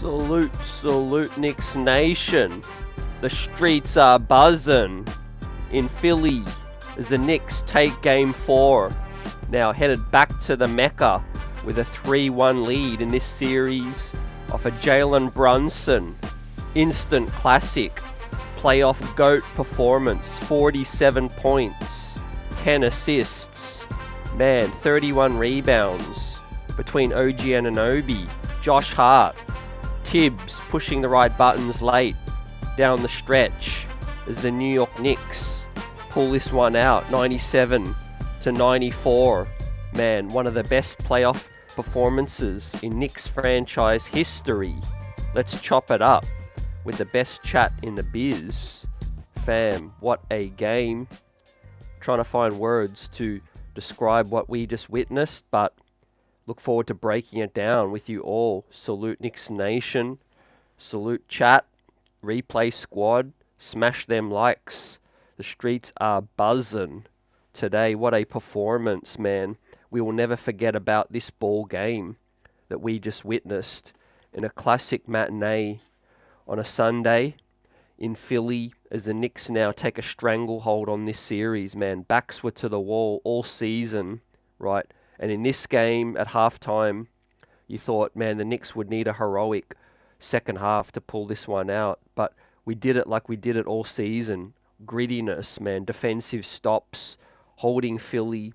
Salute, Knicks Nation. The streets are buzzing in Philly as the Knicks take Game 4. Now headed back to the Mecca with a 3-1 lead in this series off a Jalen Brunson instant classic playoff GOAT performance. 47 points, 10 assists, 31 rebounds between OG Anunoby, Josh Hart, Tibs pushing the right buttons late down the stretch as the New York Knicks pull this one out, 97-94. One of the best playoff performances in Knicks franchise history. Let's chop it up with the best chat in the biz. Fam, what a game. Trying to find words to describe what we just witnessed, but look forward to breaking it down with you all. Salute Knicks Nation. Salute chat. Replay squad. Smash them likes. The streets are buzzing today. What a performance, man. We will never forget about this ball game that we just witnessed in a classic matinee on a Sunday in Philly as the Knicks now take a stranglehold on this series, man. Backs were to the wall all season, right? And in this game at halftime, you thought, man, the Knicks would need a heroic second half to pull this one out. But we did it like we did it all season. Grittiness, man. Defensive stops, holding Philly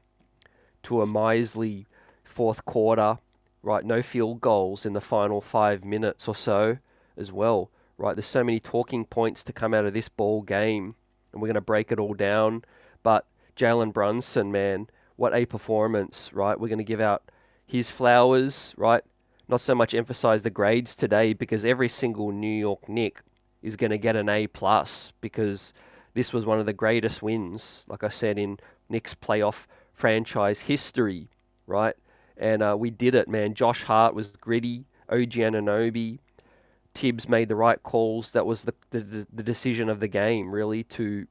to a measly fourth quarter, right? No field goals in the final 5 minutes or so as well, right? There's so many talking points to come out of this ball game, and we're going to break it all down. But Jalen Brunson, man, what a performance, right? We're going to give out his flowers, right? Not so much emphasize the grades today, because every single New York Knick is going to get an A+, because this was one of the greatest wins, like I said, in Knicks playoff franchise history, right? And we did it, man. Josh Hart was gritty. OG Anunoby, Tibs made the right calls. That was the decision of the game, really, to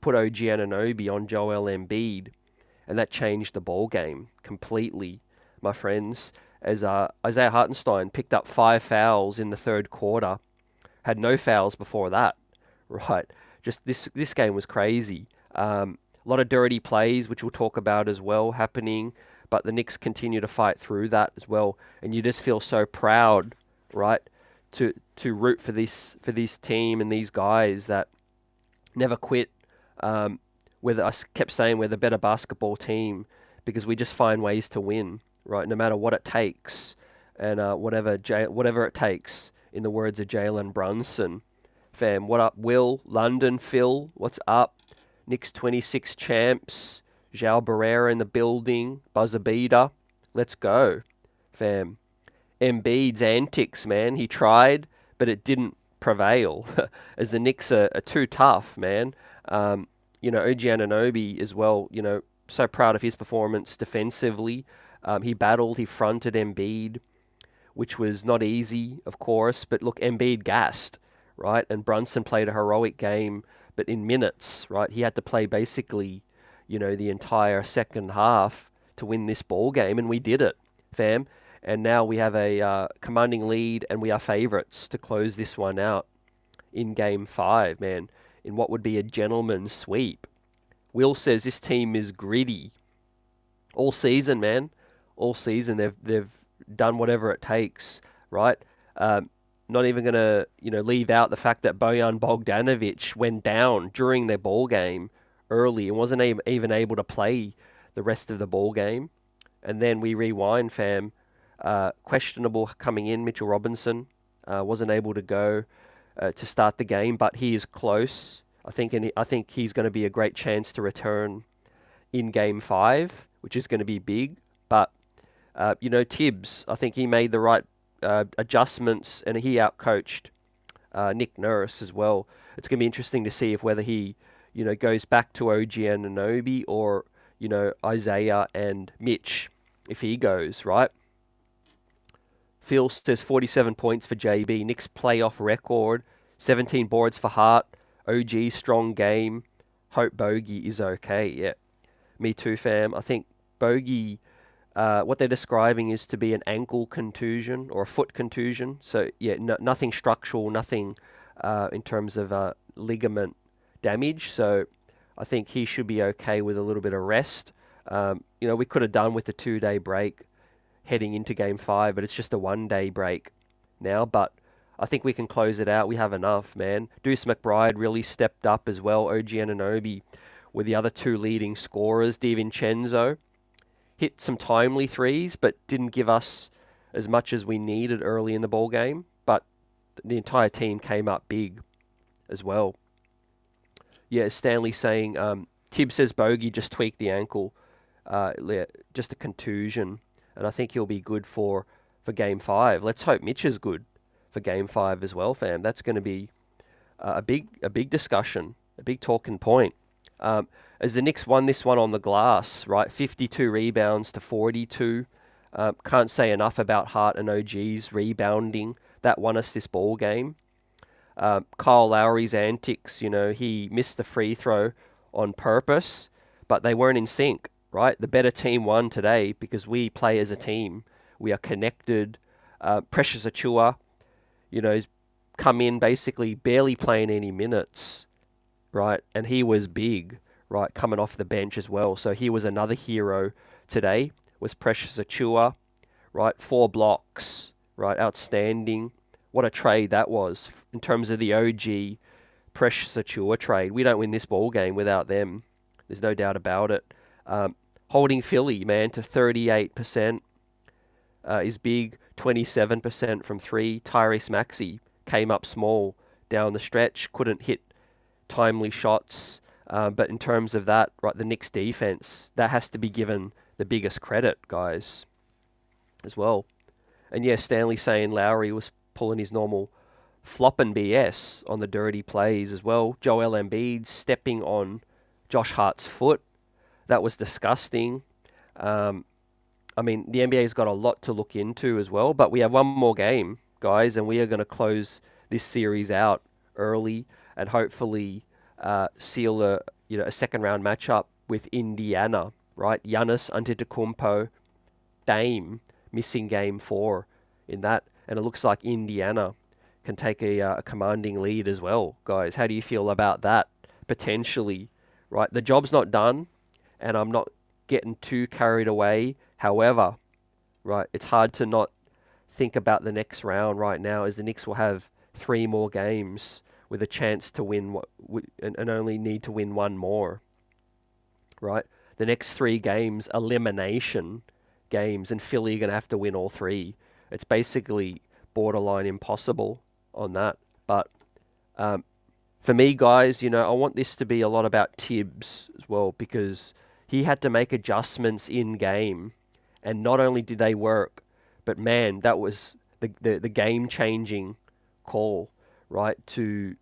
put OG Anunoby on Joel Embiid. And that changed the ball game completely, my friends, as Isaiah Hartenstein picked up 5 fouls in the third quarter. Had no fouls before that, right? Just this game was crazy. A lot of dirty plays, which we'll talk about as well, happening. But the Knicks continue to fight through that as well. And you just feel so proud, right, to root for this team and these guys that never quit. Whether I kept saying we're the better basketball team because we just find ways to win, right? No matter what it takes, and whatever it takes. In the words of Jalen Brunson, fam. What up, Will? London, Phil? What's up? Knicks 26 champs. João Barrera in the building. Buzzer beater. Let's go, fam. Embiid's antics, man. He tried, but it didn't prevail, as the Knicks are too tough, man. OG Anunoby as well, so proud of his performance defensively. He battled, he fronted Embiid, which was not easy, of course. But look, Embiid gassed, right? And Brunson played a heroic game, but in minutes, right? He had to play basically, the entire second half to win this ball game, and we did it, fam. And now we have a commanding lead, and we are favourites to close this one out in Game 5, man, in what would be a gentleman's sweep. Will says this team is gritty. All season, man. All season they've done whatever it takes, right? Not even going to, leave out the fact that Bojan Bogdanovic went down during their ball game early and wasn't even able to play the rest of the ball game. And then we rewind, fam. Questionable coming in, Mitchell Robinson wasn't able to go to start the game, but he is close. I think he's going to be a great chance to return in Game 5, which is going to be big. But Tibbs, I think he made the right adjustments, and he outcoached Nick Nurse as well. It's going to be interesting to see whether he, goes back to OG Anunoby or, Isaiah and Mitch, if he goes, right? Phil says 47 points for JB. Knicks playoff record. 17 boards for Hart. OG, strong game. Hope Bogey is okay. Yeah, me too, fam. I think Bogey What they're describing is to be an ankle contusion or a foot contusion. So yeah, nothing structural, nothing in terms of ligament damage. So I think he should be okay with a little bit of rest. We could have done with the 2-day break heading into Game 5, but it's just a 1-day break now. But I think we can close it out. We have enough, man. Deuce McBride really stepped up as well. OG Anunoby were the other two leading scorers. DiVincenzo hit some timely threes, but didn't give us as much as we needed early in the ball game. But the entire team came up big as well. Yeah, Stanley saying, Tibs says Bogey just tweaked the ankle, just a contusion, and I think he'll be good for Game 5. Let's hope Mitch is good for Game 5 as well, fam. That's going to be a big discussion, a big talking point. As the Knicks won this one on the glass, right? 52 rebounds to 42. Can't say enough about Hart and OG's rebounding. That won us this ball game. Kyle Lowry's antics, he missed the free throw on purpose, but they weren't in sync, right? The better team won today because we play as a team. We are connected. Precious Achiuwa, he's come in basically barely playing any minutes, right? And he was big, right, coming off the bench as well. So he was another hero today, was Precious Achiuwa, right? 4 blocks, right? Outstanding. What a trade that was in terms of the OG Precious Achiuwa trade. We don't win this ball game without them. There's no doubt about it. Holding Philly, man, to 38% is big. 27% from 3. Tyrese Maxey came up small down the stretch, couldn't hit timely shots. But in terms of that, right, the Knicks defense, that has to be given the biggest credit, guys, as well. And yeah, Stanley saying Lowry was pulling his normal flopping BS on the dirty plays as well. Joel Embiid stepping on Josh Hart's foot. That was disgusting. The NBA's got a lot to look into as well, but we have one more game, guys, and we are going to close this series out early and hopefully seal a second round matchup with Indiana, right? Giannis Antetokounmpo, Dame missing Game 4 in that, and it looks like Indiana can take a commanding lead as well, guys. How do you feel about that potentially? Right, the job's not done, and I'm not getting too carried away. However, right, it's hard to not think about the next round right now, as the Knicks will have 3 more games with a chance to win and only need to win 1 more. Right, the next 3 games, elimination games, and Philly are going to have to win all 3. It's basically borderline impossible on that. But for me, guys, I want this to be a lot about Tibs as well, because he had to make adjustments in game, and not only did they work, but man, that was the game-changing call, right? To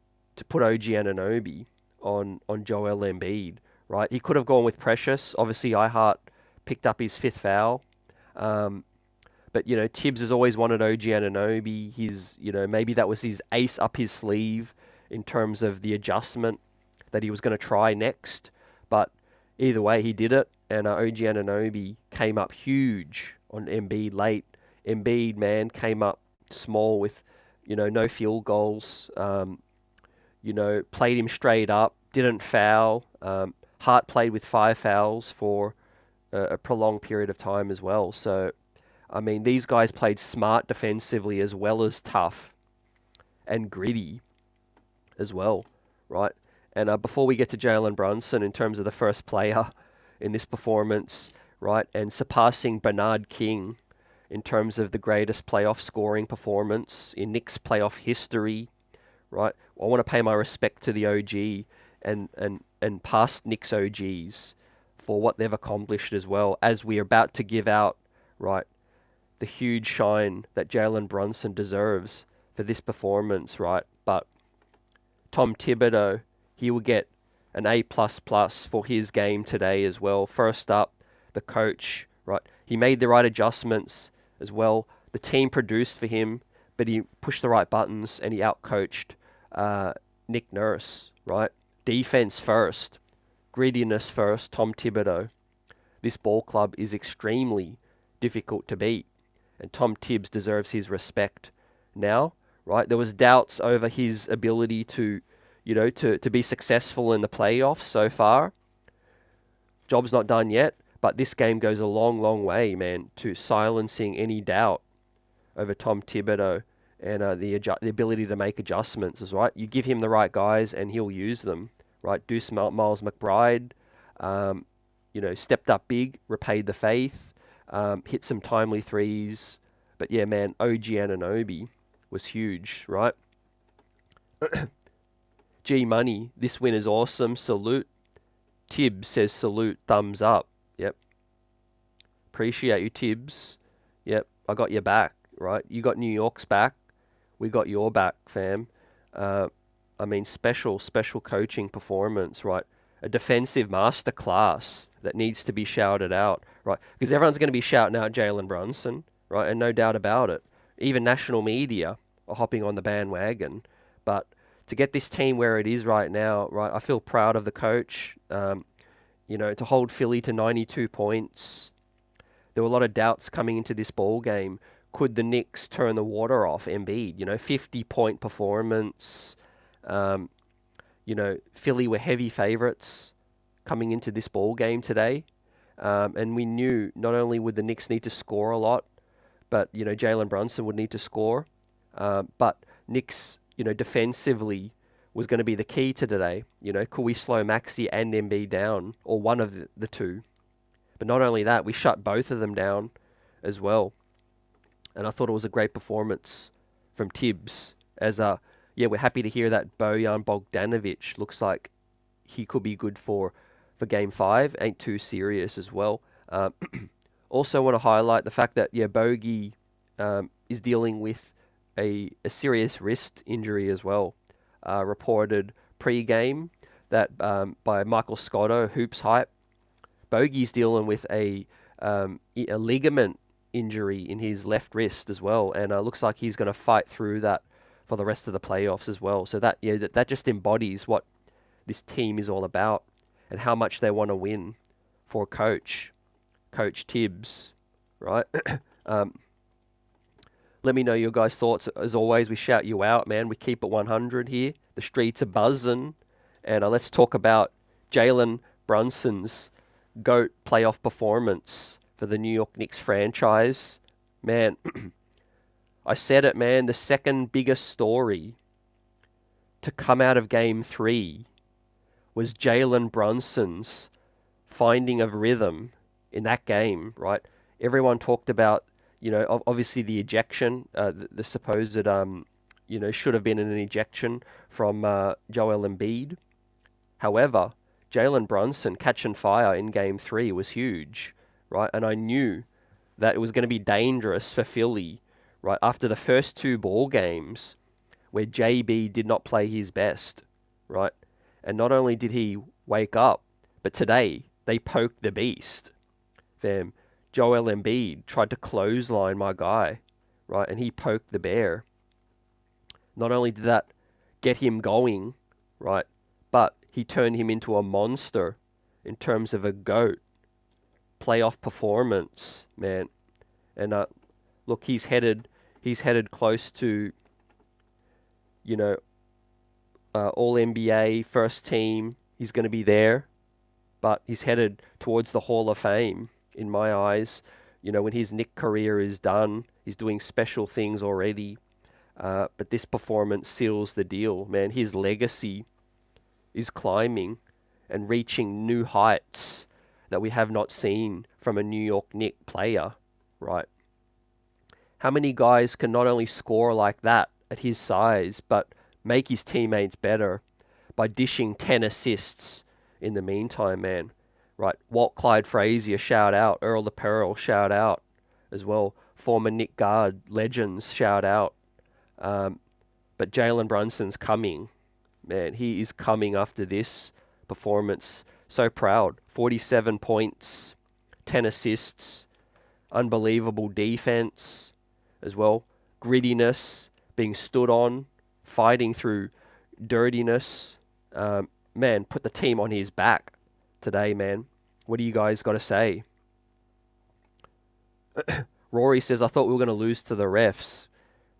put OG Anunoby on Joel Embiid, right? He could have gone with Precious. Obviously, Hart picked up his 5th foul. But, Tibbs has always wanted OG Anunoby. Maybe that was his ace up his sleeve in terms of the adjustment that he was going to try next. But either way, he did it. And OG Anunoby came up huge on Embiid late. Embiid, man, came up small with, no field goals. Played him straight up, didn't foul. Hart played with 5 fouls for a prolonged period of time as well. So, these guys played smart defensively as well as tough and gritty as well, right? And before we get to Jalen Brunson, in terms of the first player in this performance, right, and surpassing Bernard King in terms of the greatest playoff scoring performance in Knicks playoff history, right? I want to pay my respect to the OG and past Knicks OGs for what they've accomplished as well, as we are about to give out, right, the huge shine that Jalen Brunson deserves for this performance, right? But Tom Thibodeau, he will get an A++ for his game today as well. First up, the coach, right? He made the right adjustments as well. The team produced for him, but he pushed the right buttons and he outcoached Nick Nurse, right? Defense first, grittiness first, Tom Thibodeau. This ball club is extremely difficult to beat. And Tom Tibbs deserves his respect now, right? There was doubts over his ability to, to be successful in the playoffs so far. Job's not done yet, but this game goes a long, long way, man, to silencing any doubt over Tom Thibodeau and the ability to make adjustments, is right. You give him the right guys and he'll use them, right? Deuce Miles McBride, stepped up big, repaid the faith, hit some timely threes. But yeah, man, OG Anunoby was huge, right? G Money, this win is awesome. Salute. Tibs says salute, thumbs up. Yep. Appreciate you, Tibs. Yep, I got your back, right? You got New York's back. We got your back, fam. Special coaching performance, right? A defensive masterclass that needs to be shouted out, right? Because everyone's going to be shouting out Jalen Brunson, right? And no doubt about it. Even national media are hopping on the bandwagon. But to get this team where it is right now, right, I feel proud of the coach. To hold Philly to 92 points. There were a lot of doubts coming into this ball game. Could the Knicks turn the water off Embiid? 50-point performance. Philly were heavy favorites coming into this ball game today. And we knew not only would the Knicks need to score a lot, but, Jalen Brunson would need to score. But Knicks, defensively was going to be the key to today. Could we slow Maxey and Embiid down, or one of the two? But not only that, we shut both of them down as well. And I thought it was a great performance from Tibs. We're happy to hear that Bojan Bogdanovic looks like he could be good for Game 5. Ain't too serious as well. Also want to highlight the fact that, Bogey is dealing with a serious wrist injury as well. Reported pre-game that by Michael Scotto, Hoops Hype. Bogey's dealing with a ligament injury in his left wrist as well, and looks like he's going to fight through that for the rest of the playoffs as well. So that just embodies what this team is all about and how much they want to win for Coach Tibbs, right? Let me know your guys' thoughts. As always, we shout you out, man. We keep it 100 here. The streets are buzzing. And let's talk about Jalen Brunson's GOAT playoff performance for the New York Knicks franchise. Man, I said it, man. The second biggest story to come out of Game 3 was Jalen Brunson's finding of rhythm in that game, right? Everyone talked about, obviously the ejection, the supposed, should have been an ejection from Joel Embiid. However, Jalen Brunson catching fire in Game 3 was huge, right? And I knew that it was going to be dangerous for Philly, right? After the first two ball games where JB did not play his best, right? And not only did he wake up, but today they poked the beast. Fam, Joel Embiid tried to clothesline my guy, right? And he poked the bear. Not only did that get him going, right? But he turned him into a monster in terms of a GOAT playoff performance, man. And look, he's headed close to, all NBA first team. He's going to be there, but he's headed towards the Hall of Fame in my eyes. When his Knicks career is done, he's doing special things already. But this performance seals the deal, man. His legacy is climbing and reaching new heights that we have not seen from a New York Knicks player, right? How many guys can not only score like that at his size, but make his teammates better by dishing 10 assists in the meantime, man? Right, Walt Clyde Frazier, shout out. Earl the Pearl, shout out as well. Former Knicks guard legends, shout out. But Jalen Brunson's coming. Man, he is coming after this performance. So proud. 47 points, 10 assists, unbelievable defense as well. Grittiness, being stood on, fighting through dirtiness. Man, put the team on his back today, man. What do you guys got to say? Rory says, I thought we were going to lose to the refs.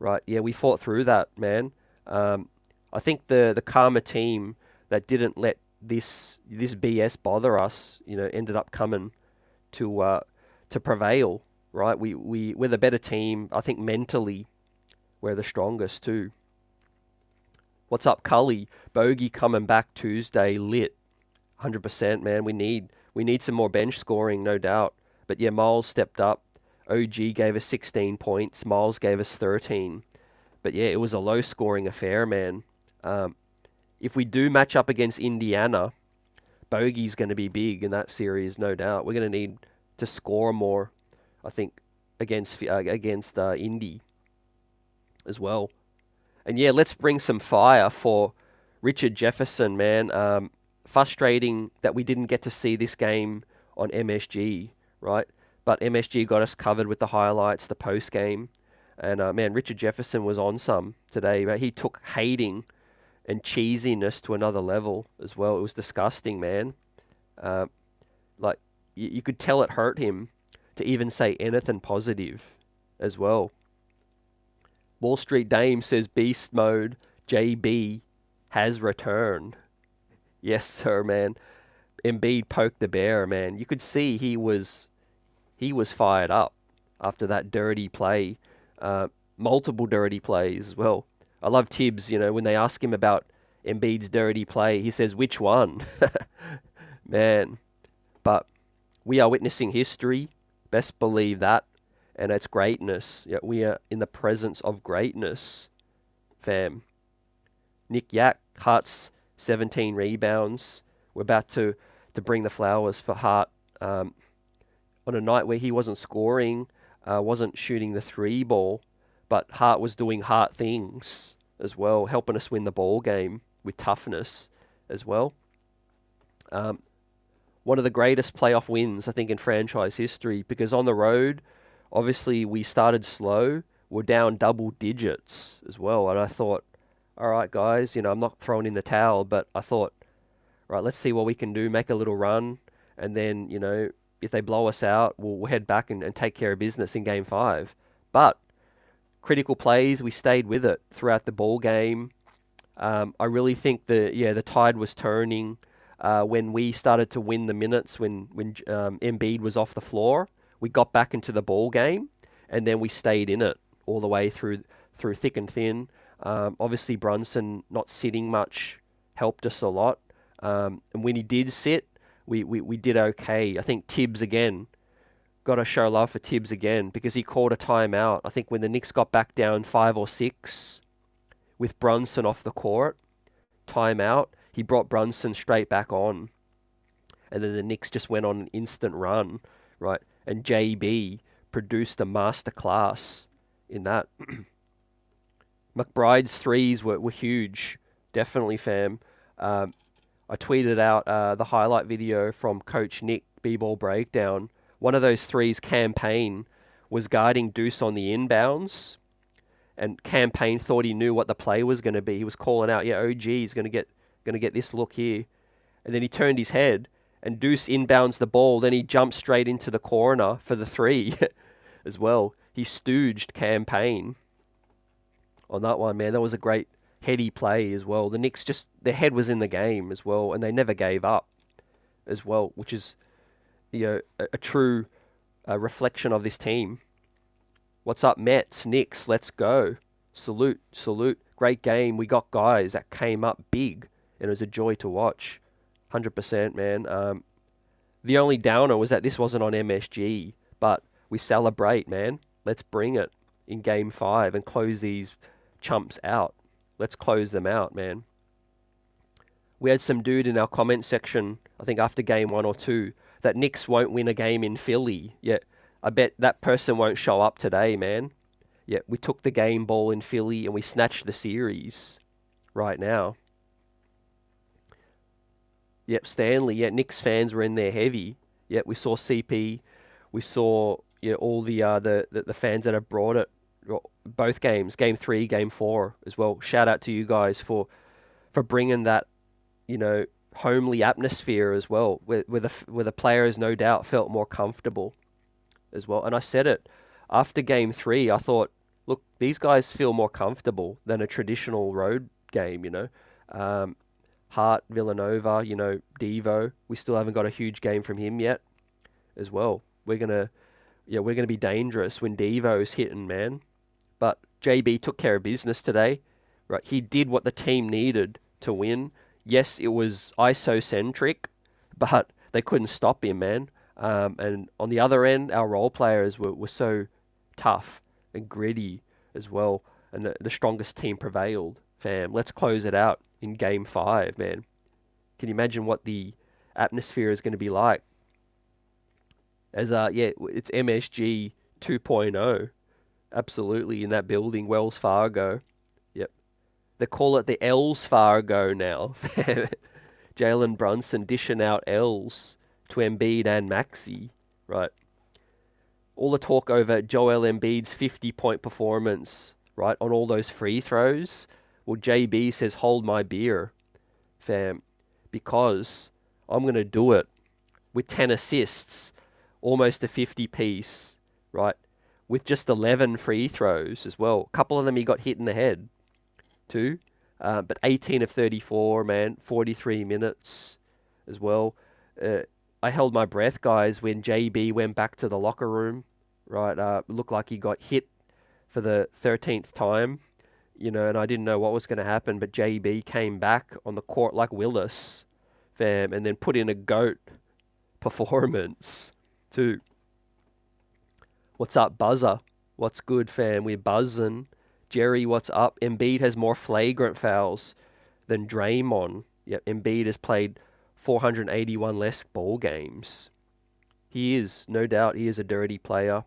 Right, yeah, we fought through that, man. I think the Karma team that didn't let this BS bother us, ended up coming to prevail, right? We're the better team. I think mentally we're the strongest too. What's up, Cully? Bogey coming back Tuesday, lit. 100%, man. We need some more bench scoring, no doubt. But yeah, Miles stepped up. OG gave us 16 points. Miles gave us 13. But yeah, it was a low-scoring affair, man. If we do match up against Indiana, Bogey's going to be big in that series, no doubt. We're going to need to score more, I think, against Indy as well. And yeah, let's bring some fire for Richard Jefferson, man. Frustrating that we didn't get to see this game on MSG, right? But MSG got us covered with the highlights, the post game. And man, Richard Jefferson was on some today. But he took hating and cheesiness to another level as well. It was disgusting, man. Like, you could tell it hurt him to even say anything positive as well. Wall Street Dame says beast mode JB has returned. Yes, sir, man. Embiid poked the bear, man. You could see he was fired up after that dirty play. Multiple dirty plays as well. I love Tibs, when they ask him about Embiid's dirty play, he says, which one? Man. But we are witnessing history. Best believe that. And it's greatness. Yeah, we are in the presence of greatness, fam. Nick Yak, Hart's 17 rebounds. We're about to bring the flowers for Hart on a night where he wasn't scoring, wasn't shooting the three ball, but Hart was doing Hart things as well, helping us win the ball game with toughness as well. One of the greatest playoff wins, I think, in franchise history, because on the road, obviously, we started slow. We're down double digits as well. And I thought, all right, guys, I'm not throwing in the towel, but I thought, right, let's see what we can do, make a little run. And then, if they blow us out, we'll head back and take care of business in Game 5. But critical plays, we stayed with it throughout the ball game. I really think the tide was turning when we started to win the minutes, when Embiid was off the floor. We got back into the ball game, and then we stayed in it all the way through thick and thin. Obviously, Brunson not sitting much helped us a lot. And when he did sit, we did okay. I think Tibs again, got to show love for Tibs again, because he called a timeout. I think when the Knicks got back down 5 or 6 with Brunson off the court, timeout, he brought Brunson straight back on. And then the Knicks just went on an instant run, right? And JB produced a masterclass in that. McBride's threes were huge. Definitely, fam. I tweeted out the highlight video from Coach Nick, B-Ball Breakdown. One of those threes, Campaign, was guarding Deuce on the inbounds. And Campaign thought he knew what the play was going to be. He was calling out, yeah, OG is going to get this look here. And then he turned his head, and Deuce inbounds the ball. Then he jumped straight into the corner for the three as well. He stooged Campaign on that one, man. That was a great heady play as well. The Knicks their head was in the game as well, and they never gave up as well, which is a true reflection of this team. What's up, Mets, Knicks? Let's go. Salute. Great game. We got guys that came up big, and it was a joy to watch. 100%, man. The only downer was that this wasn't on MSG, but we celebrate, man. Let's bring it in Game 5 and close these chumps out. Let's close them out, man. We had some dude in our comment section, I think after Game 1 or 2, that Knicks won't win a game in Philly. Yeah, I bet that person won't show up today, man. Yeah, we took the game ball in Philly and we snatched the series right now. Yep, Stanley. Yeah, Knicks fans were in there heavy. Yep, we saw CP. We saw all the fans that have brought it. Both games, Game 3, Game 4 as well. Shout out to you guys for bringing that, homely atmosphere as well, where the players no doubt felt more comfortable as well. And I said it after game 3. I thought, look, these guys feel more comfortable than a traditional road game. Hart, Villanova, Devo. We still haven't got a huge game from him yet, as well. We're gonna be dangerous when Devo's hitting, man. But JB took care of business today, right? He did what the team needed to win. Yes, it was ISO-centric, but they couldn't stop him, man. And on the other end, our role players were so tough and gritty as well. And the strongest team prevailed, fam. Let's close it out in game 5, man. Can you imagine what the atmosphere is going to be like? It's MSG 2.0. Absolutely, in that building, Wells Fargo. Yep. They call it the Els Fargo now. Jalen Brunson dishing out L's to Embiid and Maxey, right? All the talk over Joel Embiid's 50-point performance, right, on all those free throws. Well, JB says, hold my beer, fam, because I'm going to do it with 10 assists, almost a 50-piece, right, with just 11 free throws as well. A couple of them he got hit in the head, too. But 18 of 34, man, 43 minutes as well. I held my breath, guys, when JB went back to the locker room, right? Looked like he got hit for the 13th time, and I didn't know what was going to happen, but JB came back on the court like Willis, fam, and then put in a GOAT performance, too. What's up, Buzzer? What's good, fam? We're buzzing. Jerry, what's up? Embiid has more flagrant fouls than Draymond. Yep, Embiid has played 481 less ball games. He is, no doubt, he is a dirty player.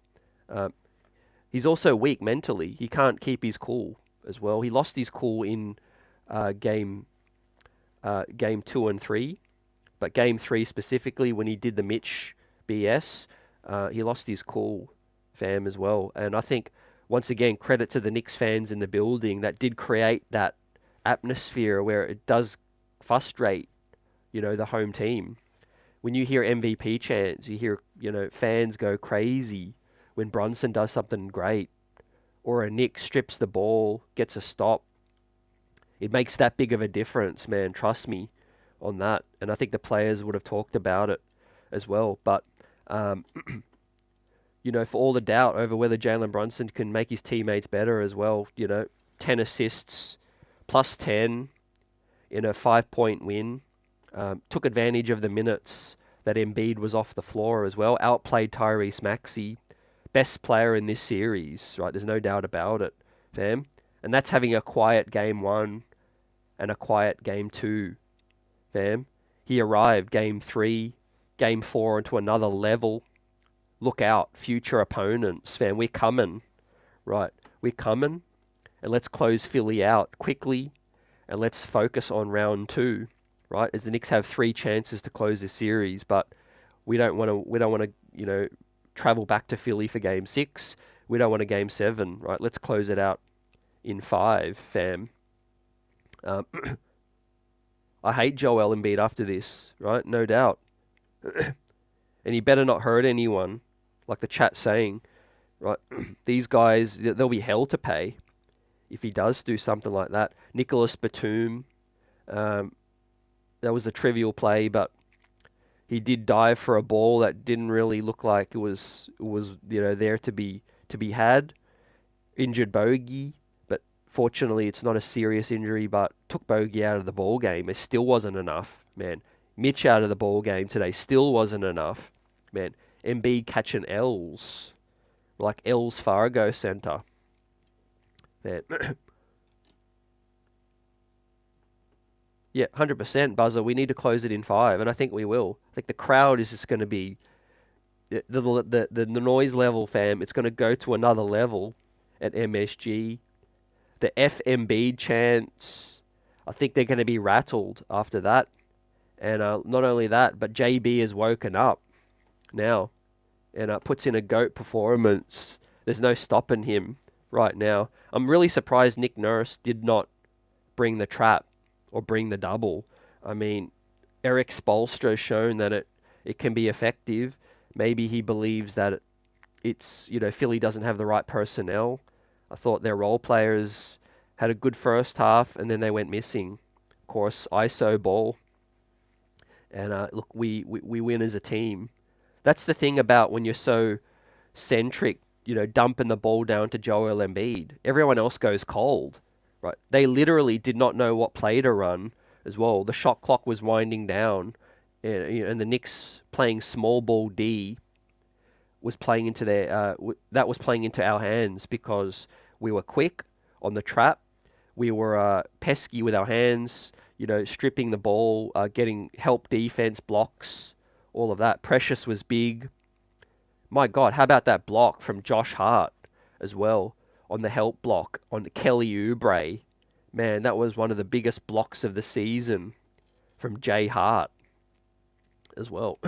He's also weak mentally. He can't keep his cool as well. He lost his cool in game 2 and 3, but game 3 specifically, when he did the Mitch BS, he lost his cool, fam, as well. And I think, once again, credit to the Knicks fans in the building that did create that atmosphere where it does frustrate, the home team. When you hear MVP chants, you hear, fans go crazy when Brunson does something great, or a Knick strips the ball, gets a stop. It makes that big of a difference, man. Trust me on that. And I think the players would have talked about it as well. But, for all the doubt over whether Jalen Brunson can make his teammates better as well, 10 assists, plus 10 in a 5-point win. Took advantage of the minutes that Embiid was off the floor as well. Outplayed Tyrese Maxey. Best player in this series, right? There's no doubt about it, fam. And that's having a quiet game 1 and a quiet game 2, fam. He arrived game 3, game 4 into another level. Look out, future opponents, fam. We're coming, right? We're coming, and let's close Philly out quickly, and let's focus on round 2, right? As the Knicks have 3 chances to close this series, but we don't want to, travel back to Philly for game 6. We don't want a game 7, right? Let's close it out in 5, fam. I hate Joel Embiid after this, right? No doubt. And he better not hurt anyone, like the chat's saying, right? These guys, there'll be hell to pay if he does do something like that. Nicholas Batum, that was a trivial play, but he did dive for a ball that didn't really look like it was there to be had. Injured Bogey, but fortunately it's not a serious injury, but took Bogey out of the ball game. It still wasn't enough, man. Mitch out of the ball game today still wasn't enough, man. Embiid catching L's, like L's Fargo Center, man. Yeah, 100%, Buzzer. We need to close it in 5, and I think we will. I think the crowd is just going to be the noise level, fam. It's going to go to another level at MSG. The Embiid chants, I think they're going to be rattled after that. And not only that, but JB has woken up now and puts in a GOAT performance. There's no stopping him right now. I'm really surprised Nick Nurse did not bring the trap or bring the double. I mean, Eric Spoelstra has shown that it can be effective. Maybe he believes that it's, Philly doesn't have the right personnel. I thought their role players had a good first half, and then they went missing. Of course, ISO ball. And look, we win as a team. That's the thing about when you're so centric, dumping the ball down to Joel Embiid. Everyone else goes cold, right? They literally did not know what play to run as well. The shot clock was winding down, and the Knicks playing small ball D was playing into that was playing into our hands because we were quick on the trap. We were pesky with our hands, stripping the ball, getting help defense, blocks, all of that. Precious was big. My God, how about that block from Josh Hart as well on the help block on Kelly Oubre? Man, that was one of the biggest blocks of the season from Jay Hart as well.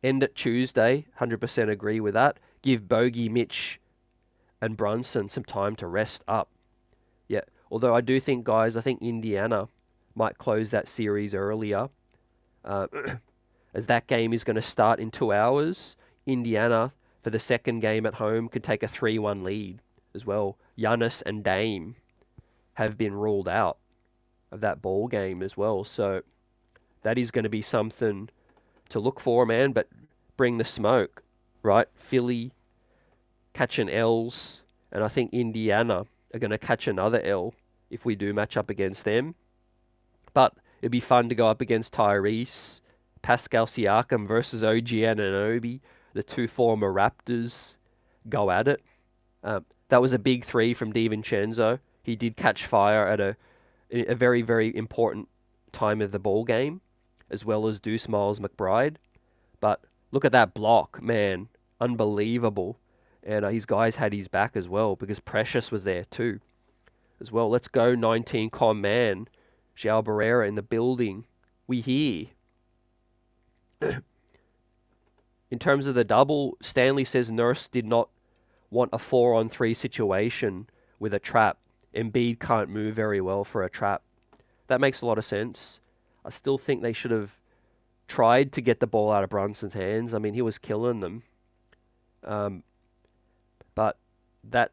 End it Tuesday, 100% agree with that. Give Bogey, Mitch, and Brunson some time to rest up. Yeah, although I do think, guys, I think Indiana might close that series earlier. As that game is going to start in 2 hours. Indiana, for the second game at home, could take a 3-1 lead as well. Giannis and Dame have been ruled out of that ball game as well. So that is going to be something to look for, man. But bring the smoke, right? Philly catching L's, and I think Indiana are going to catch another L if we do match up against them. But it'd be fun to go up against Tyrese, Pascal Siakam versus OG Anunoby. The two former Raptors go at it. That was a big three from DiVincenzo. He did catch fire at a very, very important time of the ball game, as well as Deuce Miles McBride. But look at that block, man. Unbelievable. And his guys had his back as well because Precious was there too as well. Let's go 19 com man. João Barrera in the building. We here. In terms of the double, Stanley says Nurse did not want a 4-on-3 situation with a trap. Embiid can't move very well for a trap. That makes a lot of sense. I still think they should have tried to get the ball out of Brunson's hands. I mean, he was killing them. But that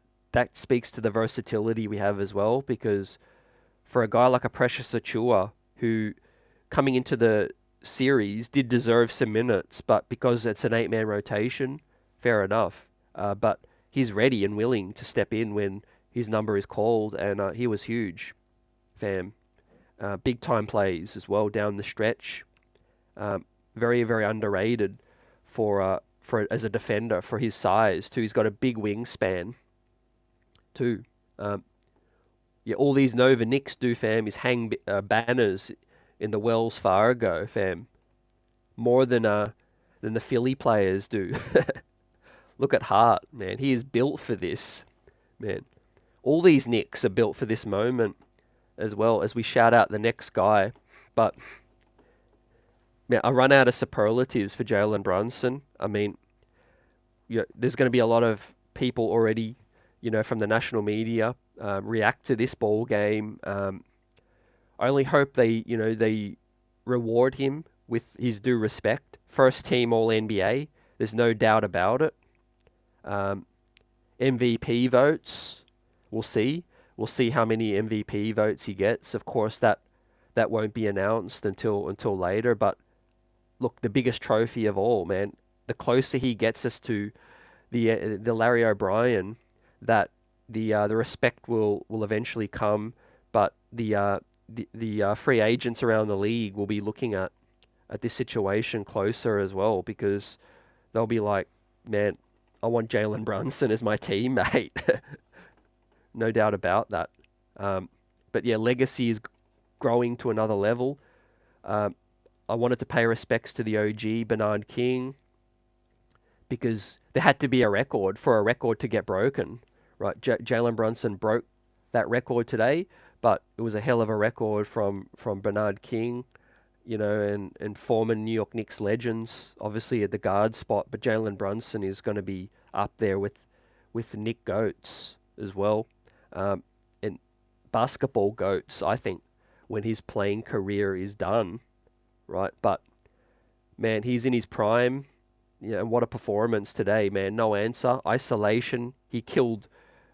speaks to the versatility we have as well, because for a guy like a Precious Achiuwa, who coming into the series did deserve some minutes, but because it's an 8-man rotation, fair enough. But he's ready and willing to step in when his number is called, and he was huge, fam. Big time plays as well down the stretch. Very, very underrated for as a defender for his size too. He's got a big wingspan too. All these Nova Knicks do, fam, is hang banners in the Wells Fargo, fam. More than the Philly players do. Look at Hart, man. He is built for this, man. All these Knicks are built for this moment, as well as we shout out the next guy. But man, I run out of superlatives for Jalen Brunson. I mean, there's going to be a lot of people already, from the national media react to this ball game. I only hope they reward him with his due respect. First team All NBA. There's no doubt about it. MVP votes. We'll see. We'll see how many MVP votes he gets. Of course, that won't be announced until later. But look, the biggest trophy of all, man. The closer he gets us to the Larry O'Brien, that the respect will eventually come. But the free agents around the league will be looking at this situation closer as well, because they'll be like, man, I want Jalen Brunson as my teammate. No doubt about that. But yeah, legacy is growing to another level. I wanted to pay respects to the OG, Bernard King, because there had to be a record for a record to get broken. Right, Jalen Brunson broke that record today, but it was a hell of a record from Bernard King, and former New York Knicks legends, obviously at the guard spot. But Jalen Brunson is going to be up there with Nick Goats as well, and basketball goats, I think, when his playing career is done, right? But man, he's in his prime. Yeah, and what a performance today, man. No answer. Isolation. He killed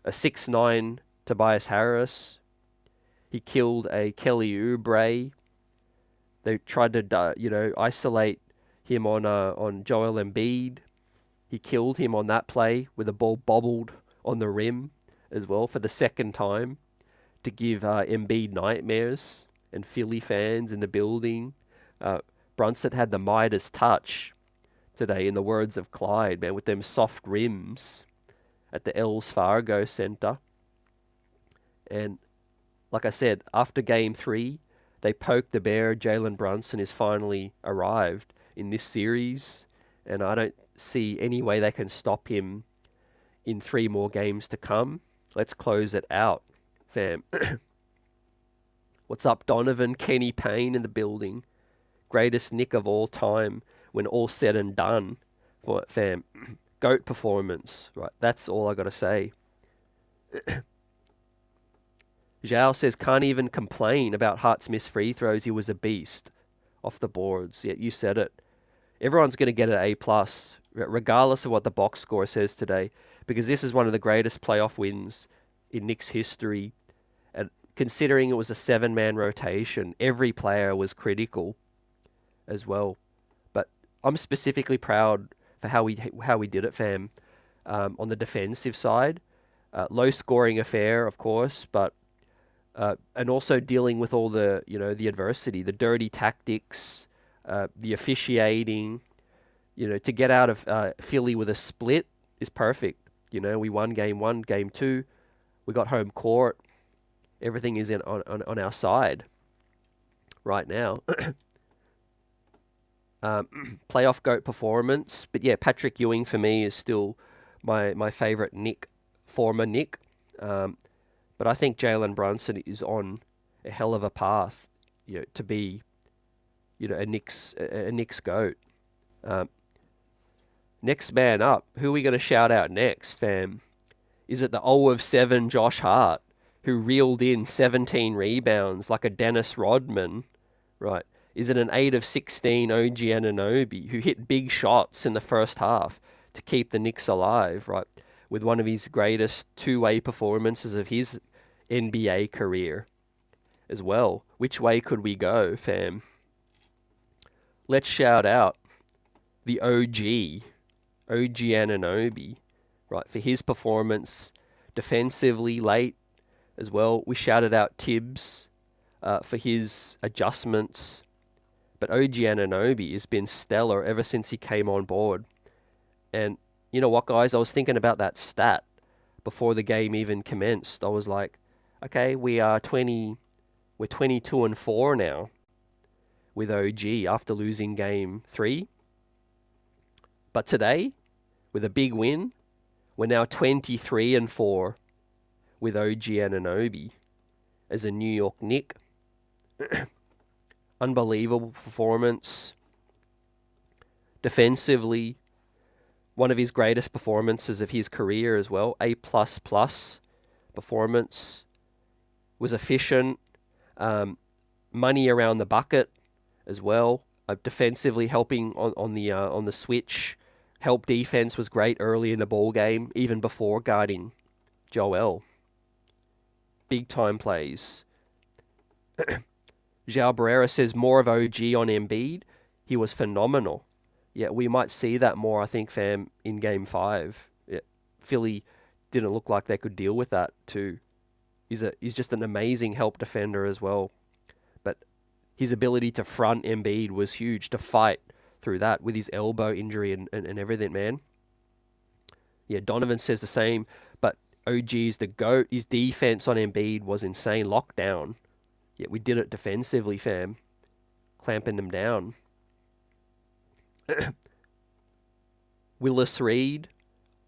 a 6'9" Tobias Harris. He killed a Kelly Oubre. They tried to, isolate him on Joel Embiid. He killed him on that play with the ball bobbled on the rim as well for the second time to give Embiid nightmares and Philly fans in the building. Brunson had the Midas touch today, in the words of Clyde, man, with them soft rims at the Els Fargo Center. And like I said, after game 3, they poked the bear. Jalen Brunson has finally arrived in this series, and I don't see any way they can stop him in 3 more games to come. Let's close it out, fam. What's up, Donovan? Kenny Payne in the building. Greatest Knick of all time when all said and done. For fam, GOAT performance. Right, that's all I got to say. Zhao says, can't even complain about Hart's missed free throws. He was a beast off the boards. Yeah, you said it. Everyone's going to get an A+, regardless of what the box score says today, because this is one of the greatest playoff wins in Knicks history. And considering it was a 7-man rotation, every player was critical as well. But I'm specifically proud for how we did it, fam. On the defensive side, low scoring affair, of course, but and also dealing with all the the adversity, the dirty tactics, the officiating. To get out of Philly with a split is perfect. We won game 1, game 2, we got home court. Everything is on our side right now. Playoff GOAT performance, but yeah, Patrick Ewing for me is still my favorite former Knick. But I think Jalen Brunson is on a hell of a path, to be, a Knicks GOAT. Next man up, who are we going to shout out next, fam? Is it the 0 of 7 Josh Hart, who reeled in 17 rebounds like a Dennis Rodman, right? Is it an 8 of 16 OG Anunoby, who hit big shots in the first half to keep the Knicks alive, right? With one of his greatest two-way performances of his NBA career as well. Which way could we go, fam? Let's shout out the OG Anunoby, right, for his performance defensively late as well. We shouted out Tibs for his adjustments. But OG Anunoby has been stellar ever since he came on board. And you know what, guys? I was thinking about that stat before the game even commenced. I was like, okay, we're 22-4 now with OG after losing game 3. But today, with a big win, we're now 23-4 with OG Anunoby as a New York Knick. Unbelievable performance. Defensively, one of his greatest performances of his career as well. A++ performance. Was efficient. Money around the bucket as well. Defensively helping on the switch. Help defense was great early in the ball game, even before guarding Joel. Big time plays. João Barrera says more of OG on Embiid. He was phenomenal. Yeah, we might see that more, I think, fam, in Game 5. Yeah, Philly didn't look like they could deal with that too. He's just an amazing help defender as well. But his ability to front Embiid was huge, to fight through that with his elbow injury and everything, man. Yeah, Donovan says the same, but OG is the GOAT. His defense on Embiid was insane. Lockdown. Yeah, we did it defensively, fam. Clamping them down. Willis Reed,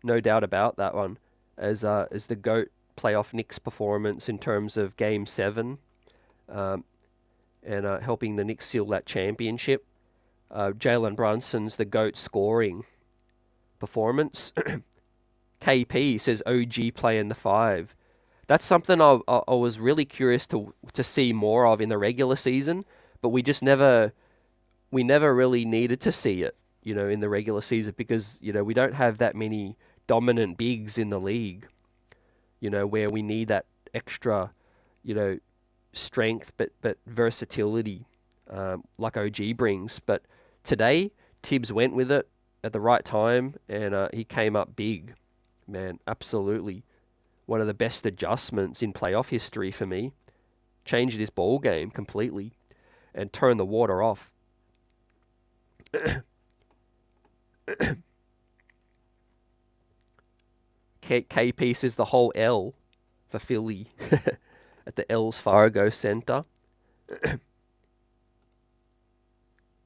no doubt about that one, as the GOAT playoff Knicks performance in terms of Game 7, and helping the Knicks seal that championship. Jalen Brunson's the GOAT scoring performance. KP says OG playing the 5. That's something I was really curious to see more of in the regular season, but we never really needed to see it in the regular season because, we don't have that many dominant bigs in the league, where we need that extra, you know, strength but versatility, like OG brings. But today, Tibbs went with it at the right time, and he came up big, man. Absolutely, one of the best adjustments in playoff history for me. Changed this ball game completely, and turned the water off. KP says the whole L for Philly at the Els Fargo Center.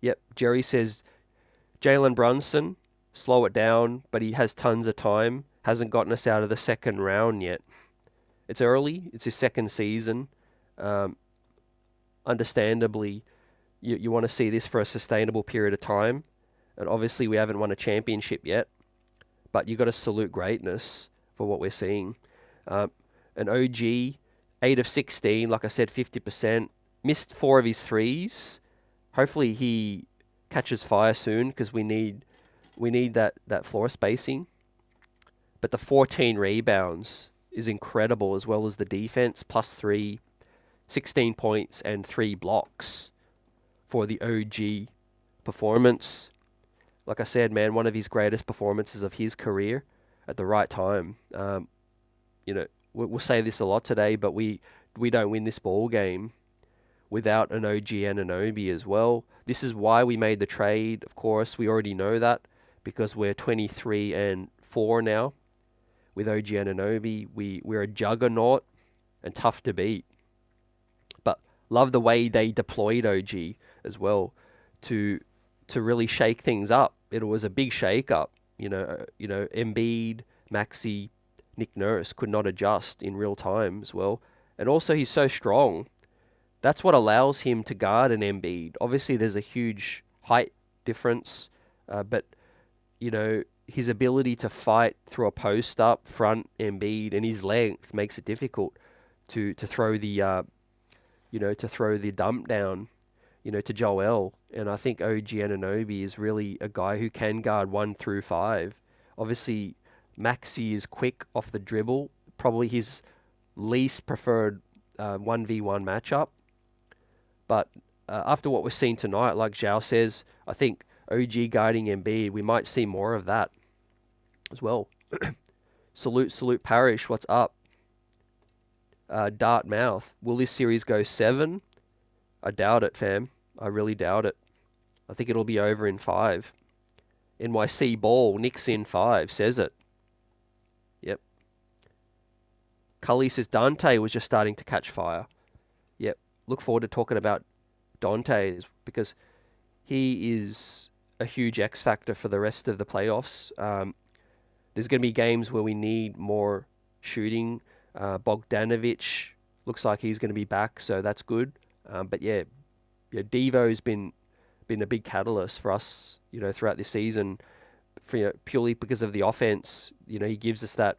Yep, Jerry says Jalen Brunson, slow it down, but he has tons of time. Hasn't gotten us out of the second round yet. It's early. It's his second season. Understandably, you want to see this for a sustainable period of time. And obviously, we haven't won a championship yet. But you got to salute greatness for what we're seeing. An OG, 8 of 16, like I said, 50%. Missed 4 of his threes. Hopefully he catches fire soon because we need that floor spacing. But the 14 rebounds is incredible, as well as the defense, +3, 16 points and 3 blocks for the OG performance. Like I said, man, one of his greatest performances of his career at the right time. We'll say this a lot today, but we don't win this ball game without an OG Anunoby as well. This is why we made the trade. Of course, we already know that because we're 23-4 now with OG Anunoby. We're a juggernaut and tough to beat. But love the way they deployed OG as well to really shake things up. It was a big shake-up. Embiid, Maxey, Nick Nurse could not adjust in real time as well. And also, he's so strong. That's what allows him to guard an Embiid. Obviously, there's a huge height difference, but, his ability to fight through a post-up front Embiid and his length makes it difficult to throw the, to throw the dump down, to Joel. And I think OG Anunoby is really a guy who can guard 1 through 5. Obviously, Maxey is quick off the dribble, probably his least preferred 1v1 matchup. But after what we're seeing tonight, like Zhao says, I think OG guarding Embiid, we might see more of that as well. Salute Parrish, what's up? Dartmouth, will this series go 7? I doubt it, fam. I really doubt it. I think it'll be over in 5. NYC ball, Knicks in 5, says it. Yep. Cully says Dante was just starting to catch fire. Yep. Look forward to talking about Dante because he is a huge X factor for the rest of the playoffs. There's going to be games where we need more shooting. Bogdanovic looks like he's going to be back, so that's good. But yeah, Devo's been a big catalyst for us, throughout this season, purely because of the offense. He gives us that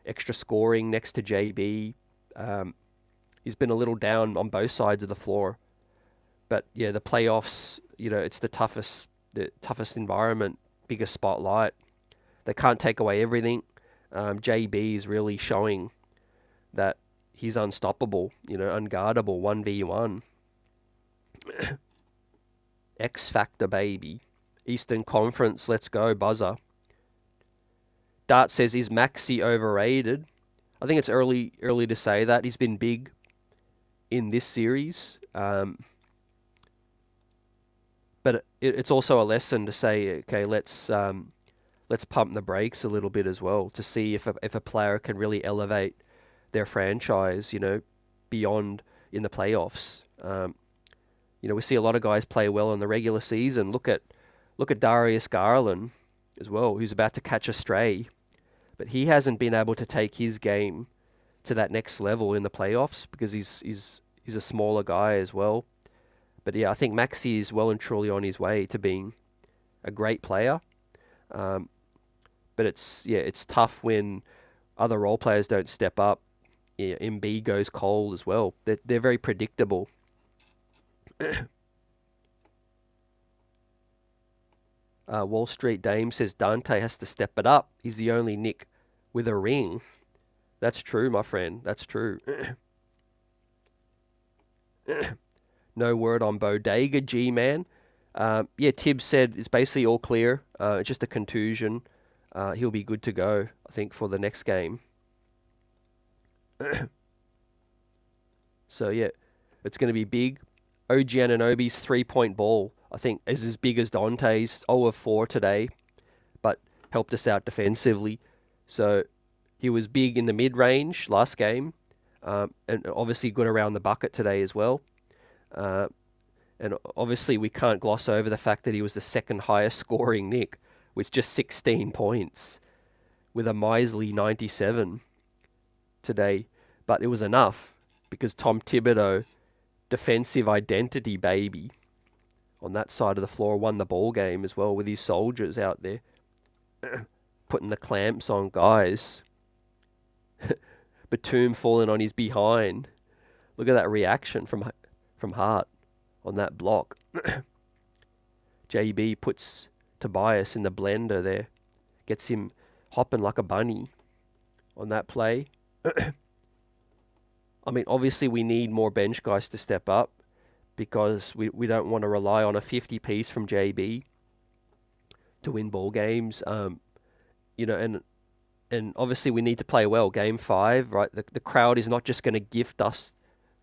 extra scoring next to JB. He's been a little down on both sides of the floor, but yeah, the playoffs, it's the toughest environment, biggest spotlight. They can't take away everything. JB is really showing that he's unstoppable, unguardable, 1v1. X Factor, baby. Eastern Conference, let's go, buzzer. Dart says, is Maxey overrated? I think it's early to say that. He's been big in this series. But it's also a lesson to say, okay, let's pump the brakes a little bit as well to see if a player can really elevate their franchise, beyond in the playoffs. We see a lot of guys play well in the regular season. Look at Darius Garland as well, who's about to catch a stray, but he hasn't been able to take his game to that next level in the playoffs because he's a smaller guy as well. But yeah, I think Maxey is well and truly on his way to being a great player. But it's tough when other role players don't step up. Yeah, Embiid goes cold as well. They're very predictable. Wall Street Dame says Dante has to step it up. He's the only Nick with a ring. That's true, my friend. That's true. No word on Bodega, G-Man. Yeah, Tibs said it's basically all clear. Just a contusion. He'll be good to go, I think, for the next game. So, yeah, it's going to be big. OG Anunoby's three-point ball, I think, is as big as Dante's. 0 of 4 today, but helped us out defensively. So he was big in the mid-range last game, and obviously good around the bucket today as well. And obviously we can't gloss over the fact that he was the second highest scoring Nick with just 16 points with a measly 97 today. But it was enough because Tom Thibodeau, defensive identity baby, on that side of the floor, won the ball game as well with his soldiers out there putting the clamps on guys. Batum falling on his behind. Look at that reaction from Hart on that block. JB puts Tobias in the blender there. Gets him hopping like a bunny on that play. I mean, obviously we need more bench guys to step up because we don't want to rely on a 50 piece from JB to win ball games. And obviously we need to play well. Game 5, right? The crowd is not just going to gift us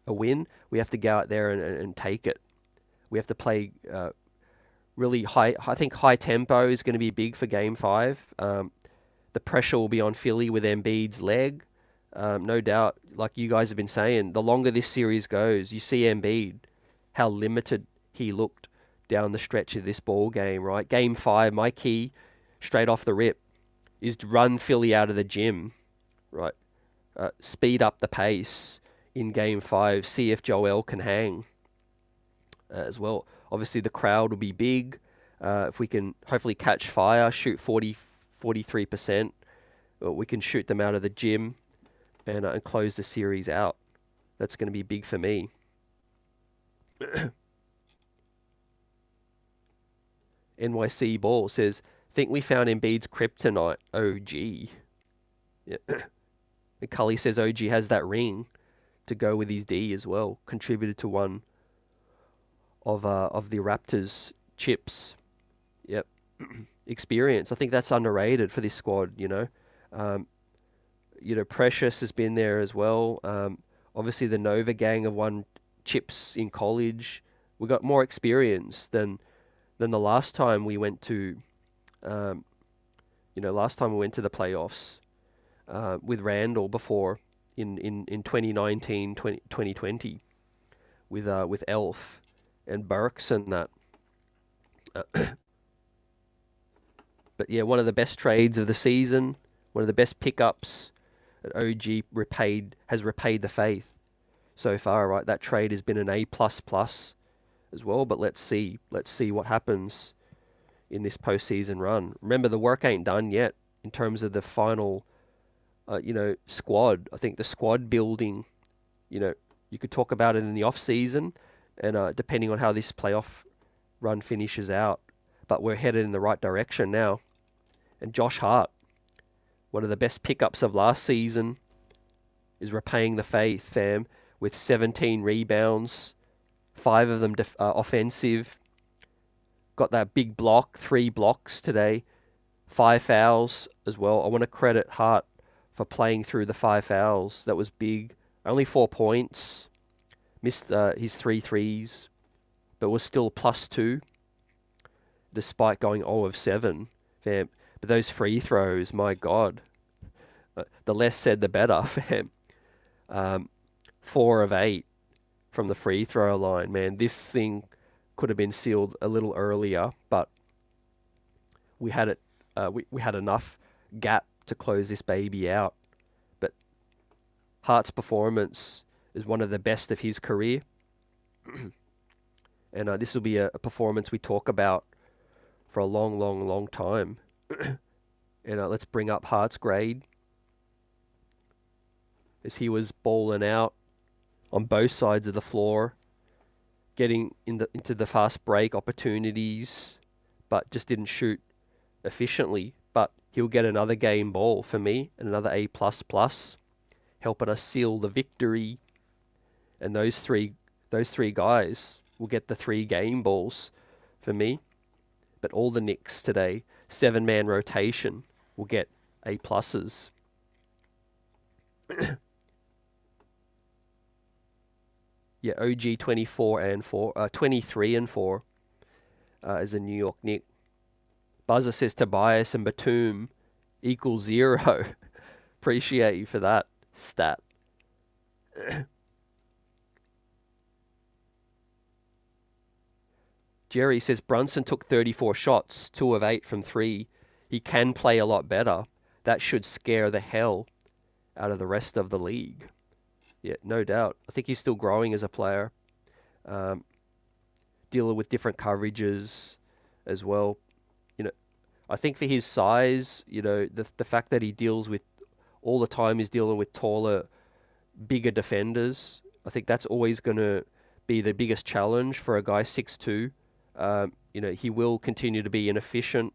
a win. We have to go out there and take it. We have to play really high. I think high tempo is going to be big for Game 5. The pressure will be on Philly with Embiid's leg. No doubt, like you guys have been saying, the longer this series goes, you see Embiid, how limited he looked down the stretch of this ball game, right? Game 5, my key, straight off the rip, is to run Philly out of the gym, right? Speed up the pace in Game 5, see if Joel can hang as well. Obviously, the crowd will be big. If we can hopefully catch fire, shoot 43%, we can shoot them out of the gym and close the series out. That's going to be big for me. NYC Ball says, think we found Embiid's kryptonite, OG. Yeah. And Cully says OG has that ring to go with his D as well. Contributed to one of the Raptors chips. Yep. Experience. I think that's underrated for this squad, you know. Precious has been there as well. Obviously the Nova gang have won chips in college. We got more experience than the last time we went to last time we went to the playoffs with Randall before in 2019, 2020 with Elf and Burks and that. But yeah, one of the best trades of the season, one of the best pickups that OG has repaid the faith so far, right? That trade has been an A++ as well, but let's see what happens in this postseason run. Remember, the work ain't done yet in terms of the final, squad. I think the squad building, you could talk about it in the off season, and depending on how this playoff run finishes out. But we're headed in the right direction now. And Josh Hart, one of the best pickups of last season, is repaying the faith, fam, with 17 rebounds, 5 of them offensive. Got that big block, 3 blocks today, 5 fouls as well. I want to credit Hart for playing through the 5 fouls. That was big. Only 4 points. Missed his 3 threes, but was still +2 despite going 0 of 7. Fam. But those free throws, my God. The less said, the better, fam. 4 of 8 from the free throw line. Man, this thing could have been sealed a little earlier, but we had it. We had enough gap to close this baby out. But Hart's performance is one of the best of his career, and this will be a performance we talk about for a long, long, long time. And let's bring up Hart's grade as he was balling out on both sides of the floor, getting into the fast break opportunities, but just didn't shoot efficiently. But he'll get another game ball for me, and another A++, helping us seal the victory. And those three guys will get the 3 game balls for me. But all the Knicks today, 7-man rotation, will get A+. Yeah, OG 24 and 4, 23 and 4 is a New York Knick. Buzzer says Tobias and Batum equals 0. Appreciate you for that stat. Jerry says Brunson took 34 shots, 2 of 8 from 3. He can play a lot better. That should scare the hell out of the rest of the league. Yeah, no doubt. I think he's still growing as a player. Dealing with different coverages as well. You know, I think for his size, you know, the fact that he deals with all the time, he's dealing with taller, bigger defenders. I think that's always going to be the biggest challenge for a guy 6'2". You know, he will continue to be inefficient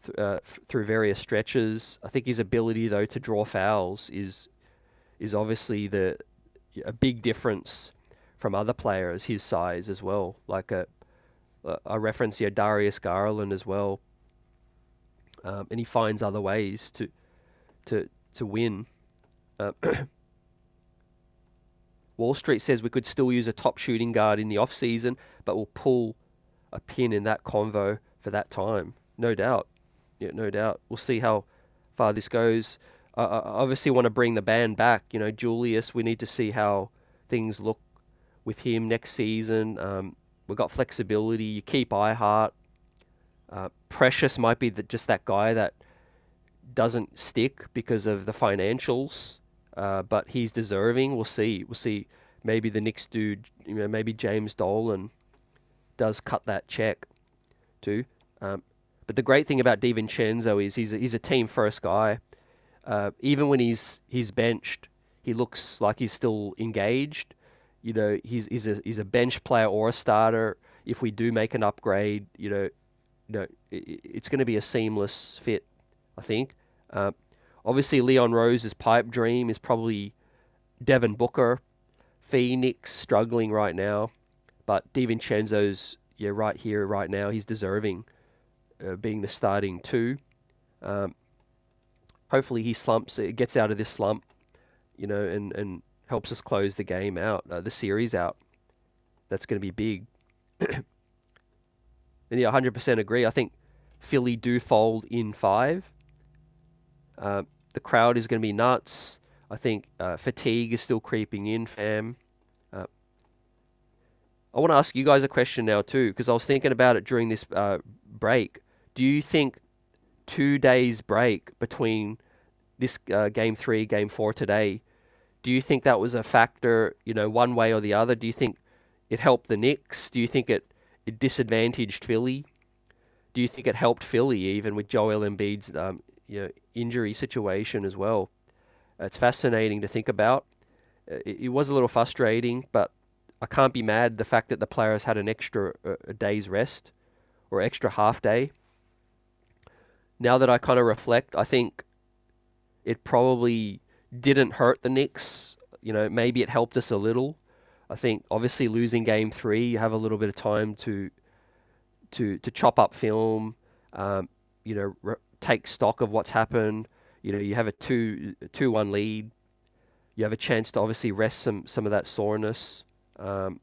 through various stretches. I think his ability, though, to draw fouls is obviously a big difference from other players his size as well. Like I reference here Darius Garland as well, and he finds other ways to win. Wall Street says we could still use a top shooting guard in the off season, but we'll pull a pin in that convo for that time. No doubt. Yeah, no doubt. We'll see how far this goes. I obviously want to bring the band back. You know, Julius, we need to see how things look with him next season. We've got flexibility. You keep Hart. Precious might be just that guy that doesn't stick because of the financials, but he's deserving. We'll see. Maybe the Knicks dude, you know, maybe James Dolan does cut that check too. But the great thing about DiVincenzo is he's a team first guy. Even when he's benched, he looks like he's still engaged. You know, he's a bench player or a starter. If we do make an upgrade, it's going to be a seamless fit, I think. Obviously, Leon Rose's pipe dream is probably Devin Booker. Phoenix struggling right now, but DiVincenzo's right here, right now. He's deserving being the starting 2. Hopefully he gets out of this slump, you know, and helps us close the game out, the series out. That's going to be big. And yeah, 100% agree. I think Philly do fold in 5. The crowd is going to be nuts. I think fatigue is still creeping in, fam. I want to ask you guys a question now too, because I was thinking about it during this break. Do you think 2 days break between this game 3, game 4 today, do you think that was a factor, you know, one way or the other? Do you think it helped the Knicks? Do you think it disadvantaged Philly? Do you think it helped Philly even with Joel Embiid's injury situation as well? It's fascinating to think about. It was a little frustrating, but I can't be mad the fact that the players had an extra a day's rest or extra half day. Now that I kind of reflect, I think it probably didn't hurt the Knicks. You know, maybe it helped us a little. I think obviously losing game 3, you have a little bit of time to chop up film, take stock of what's happened. You know, you have a 2-1 lead. You have a chance to obviously rest some of that soreness. And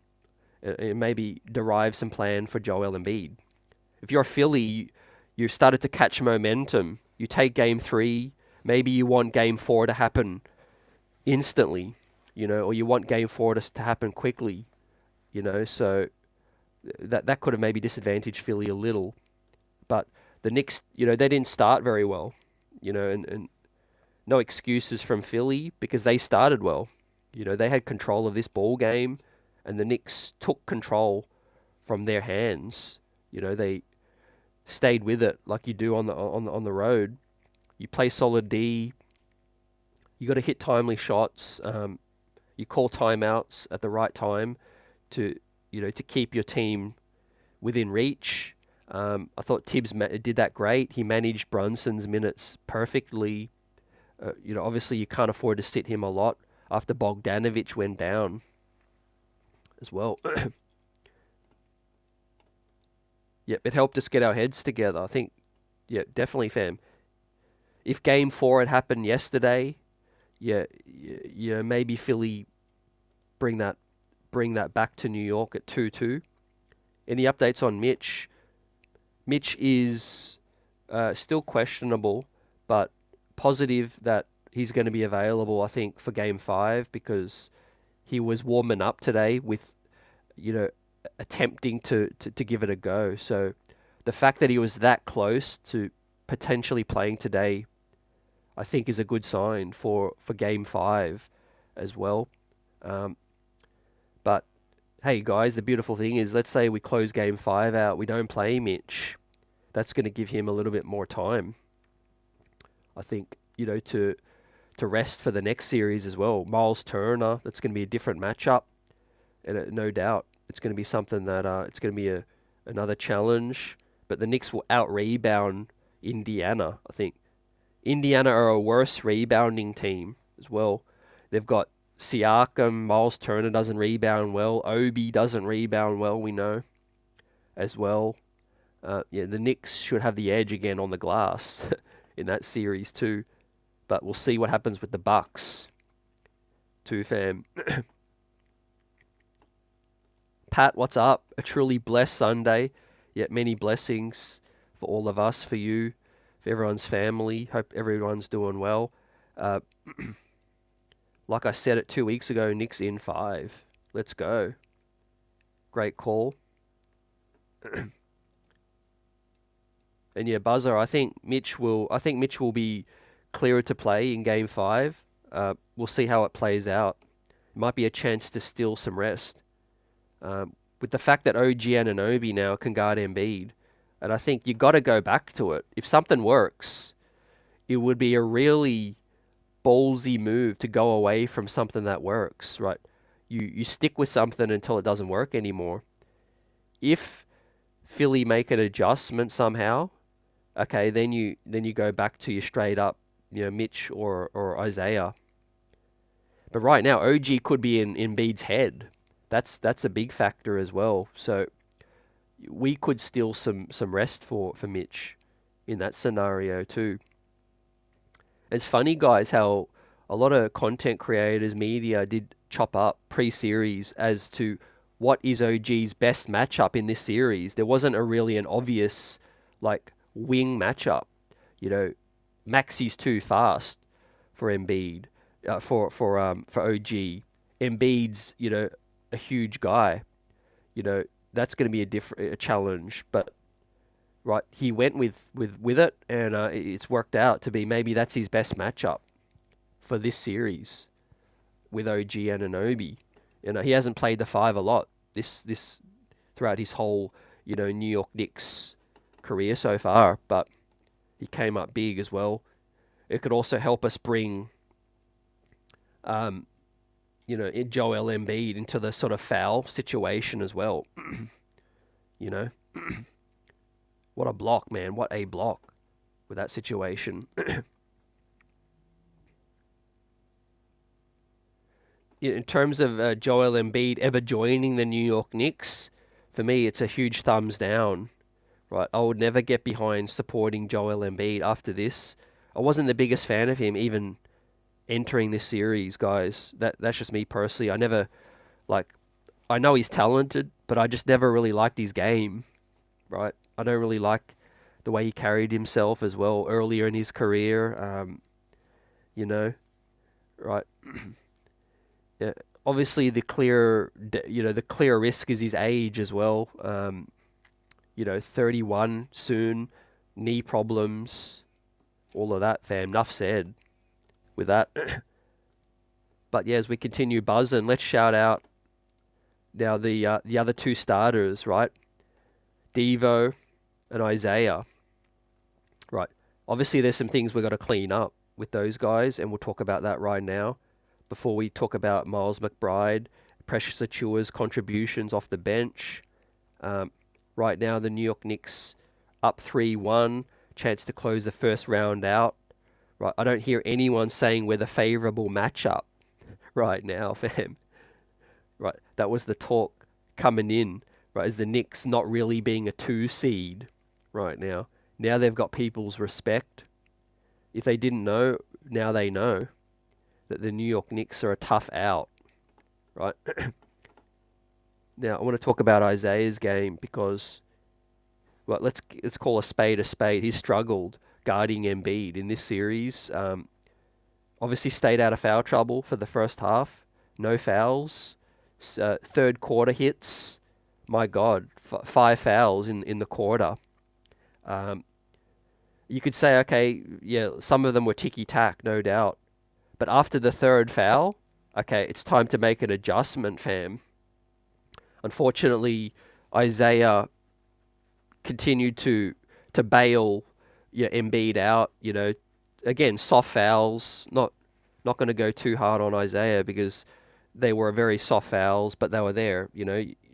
maybe derive some plan for Joel Embiid. If you're Philly, you started to catch momentum. You take game 3. Maybe you want game 4 to happen instantly, you know, or you want game 4 to happen quickly, you know. So that could have maybe disadvantaged Philly a little. But the Knicks, you know, they didn't start very well, you know, and no excuses from Philly because they started well. You know, they had control of this ball game, and the Knicks took control from their hands. You know, they stayed with it like you do on the road. You play solid D. You got to hit timely shots. You call timeouts at the right time to keep your team within reach. I thought Tibs did that great. He managed Brunson's minutes perfectly. Obviously you can't afford to sit him a lot after Bogdanovic went down as well. Yep, it helped us get our heads together. I think, yeah, definitely, fam. If Game 4 had happened yesterday, yeah, maybe Philly bring that back to New York at 2-2. Any updates on Mitch? Mitch is still questionable, but positive that he's going to be available, I think, for Game 5 because he was warming up today with, attempting to give it a go. So the fact that he was that close to potentially playing today, I think is a good sign for Game 5 as well. But hey guys, the beautiful thing is, let's say we close Game 5 out, we don't play Mitch. That's going to give him a little bit more time, I think, to rest for the next series as well. Miles Turner, that's going to be a different matchup, and no doubt it's going to be something that it's going to be another challenge. But the Knicks will out-rebound Indiana, I think. Indiana are a worse rebounding team as well. They've got Siakam, Miles Turner doesn't rebound well. Obi doesn't rebound well, we know, as well. The Knicks should have the edge again on the glass in that series too. But we'll see what happens with the Bucks too, fam. Pat, what's up? A truly blessed Sunday. Yet many blessings for all of us, for you, for everyone's family. Hope everyone's doing well. Like I said it 2 weeks ago, Knicks in 5. Let's go. Great call. And yeah, Buzzer, I think Mitch will be clearer to play in Game 5. We'll see how it plays out. It might be a chance to steal some rest. With the fact that OG Anunoby now can guard Embiid, and I think you got to go back to it. If something works, it would be a really ballsy move to go away from something that works, right? You stick with something until it doesn't work anymore. If Philly make an adjustment somehow, okay, then you go back to your straight up, Mitch or Isaiah. But right now, OG could be in Embiid's head. That's a big factor as well. So we could steal some rest for Mitch in that scenario too. It's funny, guys, how a lot of content creators, media did chop up pre-series as to what is OG's best matchup in this series. There wasn't an obvious wing matchup. Maxi's too fast for Embiid, for OG. Embiid's a huge guy. That's going to be a challenge. But right, he went with it, and it's worked out to be maybe that's his best matchup for this series with OG and Anunoby. He hasn't played the 5 a lot this throughout his whole New York Knicks career so far, but he came up big as well. It could also help us bring Joel Embiid into the sort of foul situation as well. What a block, man. What a block with that situation. In terms of Joel Embiid ever joining the New York Knicks, for me, it's a huge thumbs down. Right, I would never get behind supporting Joel Embiid after this. I wasn't the biggest fan of him even entering this series, guys. That's just me personally. I never, I know he's talented, but I just never really liked his game, right? I don't really like the way he carried himself as well earlier in his career, right? Yeah, obviously the clear risk is his age as well. 31 soon, knee problems, all of that, fam. Enough said with that. But yeah, as we continue buzzing, let's shout out now the other 2 starters, right? Devo and Isaiah. Right. Obviously, there's some things we've got to clean up with those guys, and we'll talk about that right now. Before we talk about Miles McBride, Precious Achiuwa's contributions off the bench. Right now, the New York Knicks up 3-1, chance to close the first round out. Right, I don't hear anyone saying we're the favourable matchup right now, fam. Right, that was the talk coming in. Right, is the Knicks not really being a 2 seed right now? Now they've got people's respect. If they didn't know, now they know that the New York Knicks are a tough out. Right. Now I want to talk about Isaiah's game because, well, let's call a spade a spade. He struggled guarding Embiid in this series. Obviously stayed out of foul trouble for the first half. No fouls. Third quarter hits. My God, 5 fouls in the quarter. You could say, okay, yeah, some of them were ticky-tack, no doubt. But after the third foul, okay, it's time to make an adjustment, fam. Unfortunately, Isaiah continued to bail Embiid out. Again, soft fouls. Not going to go too hard on Isaiah because they were very soft fouls, but they were there.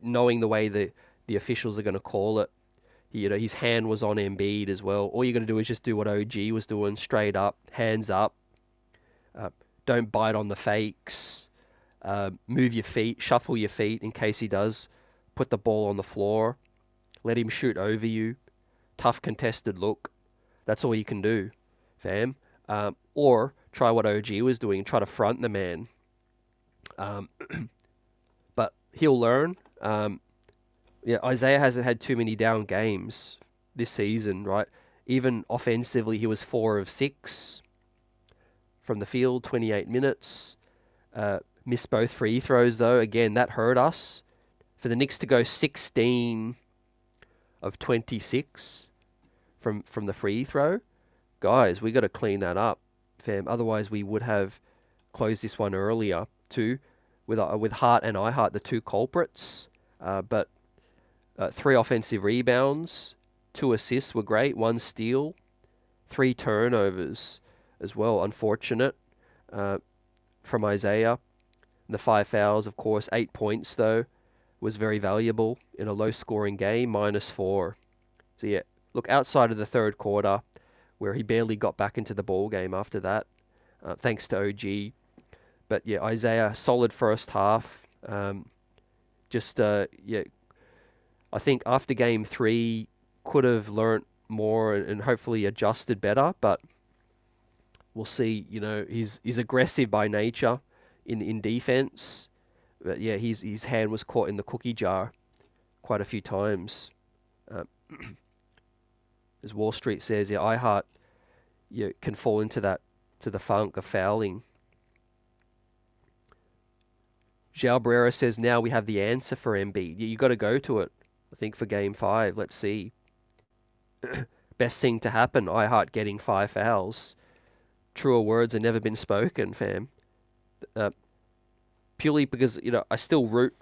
Knowing the way the officials are going to call it. His hand was on Embiid as well. All you're going to do is just do what OG was doing, straight up, hands up. Don't bite on the fakes. Move your feet, shuffle your feet in case he does put the ball on the floor. Let him shoot over you. Tough contested look. That's all you can do, fam. Or try what OG was doing, try to front the man. But he'll learn. Isaiah hasn't had too many down games this season, right? Even offensively, he was 4 of 6 from the field, 28 minutes. Missed both free throws, though. Again, that hurt us. For the Knicks to go 16 of 26 from the free throw, guys, we got to clean that up, fam. Otherwise, we would have closed this one earlier, too, with Hart and Hart, the 2 culprits. But 3 offensive rebounds, 2 assists were great, 1 steal, 3 turnovers as well. Unfortunate from Isaiah. The 5 fouls, of course. 8 points, though, was very valuable in a low-scoring game, -4. So, yeah, look, outside of the third quarter, where he barely got back into the ball game after that, thanks to OG. But, yeah, Isaiah, solid first half. I think after game 3, could have learnt more and hopefully adjusted better, but we'll see. He's aggressive by nature in defense, but yeah, his hand was caught in the cookie jar quite a few times. As Wall Street says, Hart can fall into the funk of fouling. João Barrera says now we have the answer for Embiid. You got to go to it. I think for game 5, let's see. Best thing to happen, Hart getting 5 fouls. Truer words have never been spoken, fam. Purely because, I still root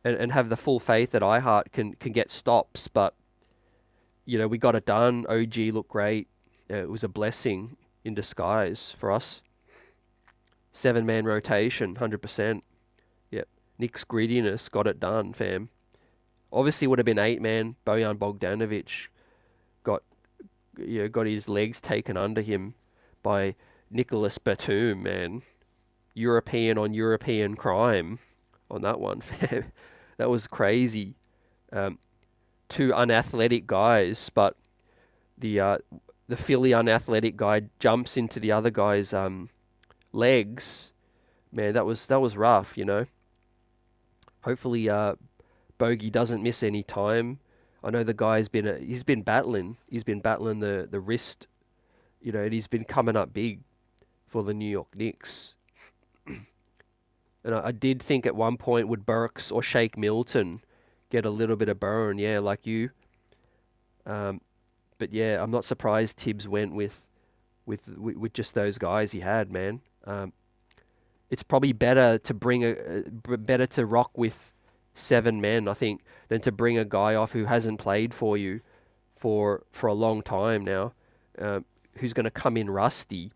and have the full faith that Hart can get stops, but, we got it done. OG looked great. It was a blessing in disguise for us. 7-man rotation, 100%. Yep. Knicks greediness got it done, fam. Obviously would have been 8-man. Bojan Bogdanovic got his legs taken under him by Nicholas Batum, man. European on European crime on that one. That was crazy. 2 unathletic guys, but the Philly unathletic guy jumps into the other guy's legs. Man, that was rough, Hopefully Bogey doesn't miss any time. I know the guy's been battling. He's been battling the wrist, and he's been coming up big for the New York Knicks. And I did think at one point, would Burks or Shake Milton get a little bit of burn? Yeah, like you. But yeah, I'm not surprised Tibs went with just those guys he had, man. It's probably better to rock with 7 men, I think, than to bring a guy off who hasn't played for you for a long time now, who's going to come in rusty,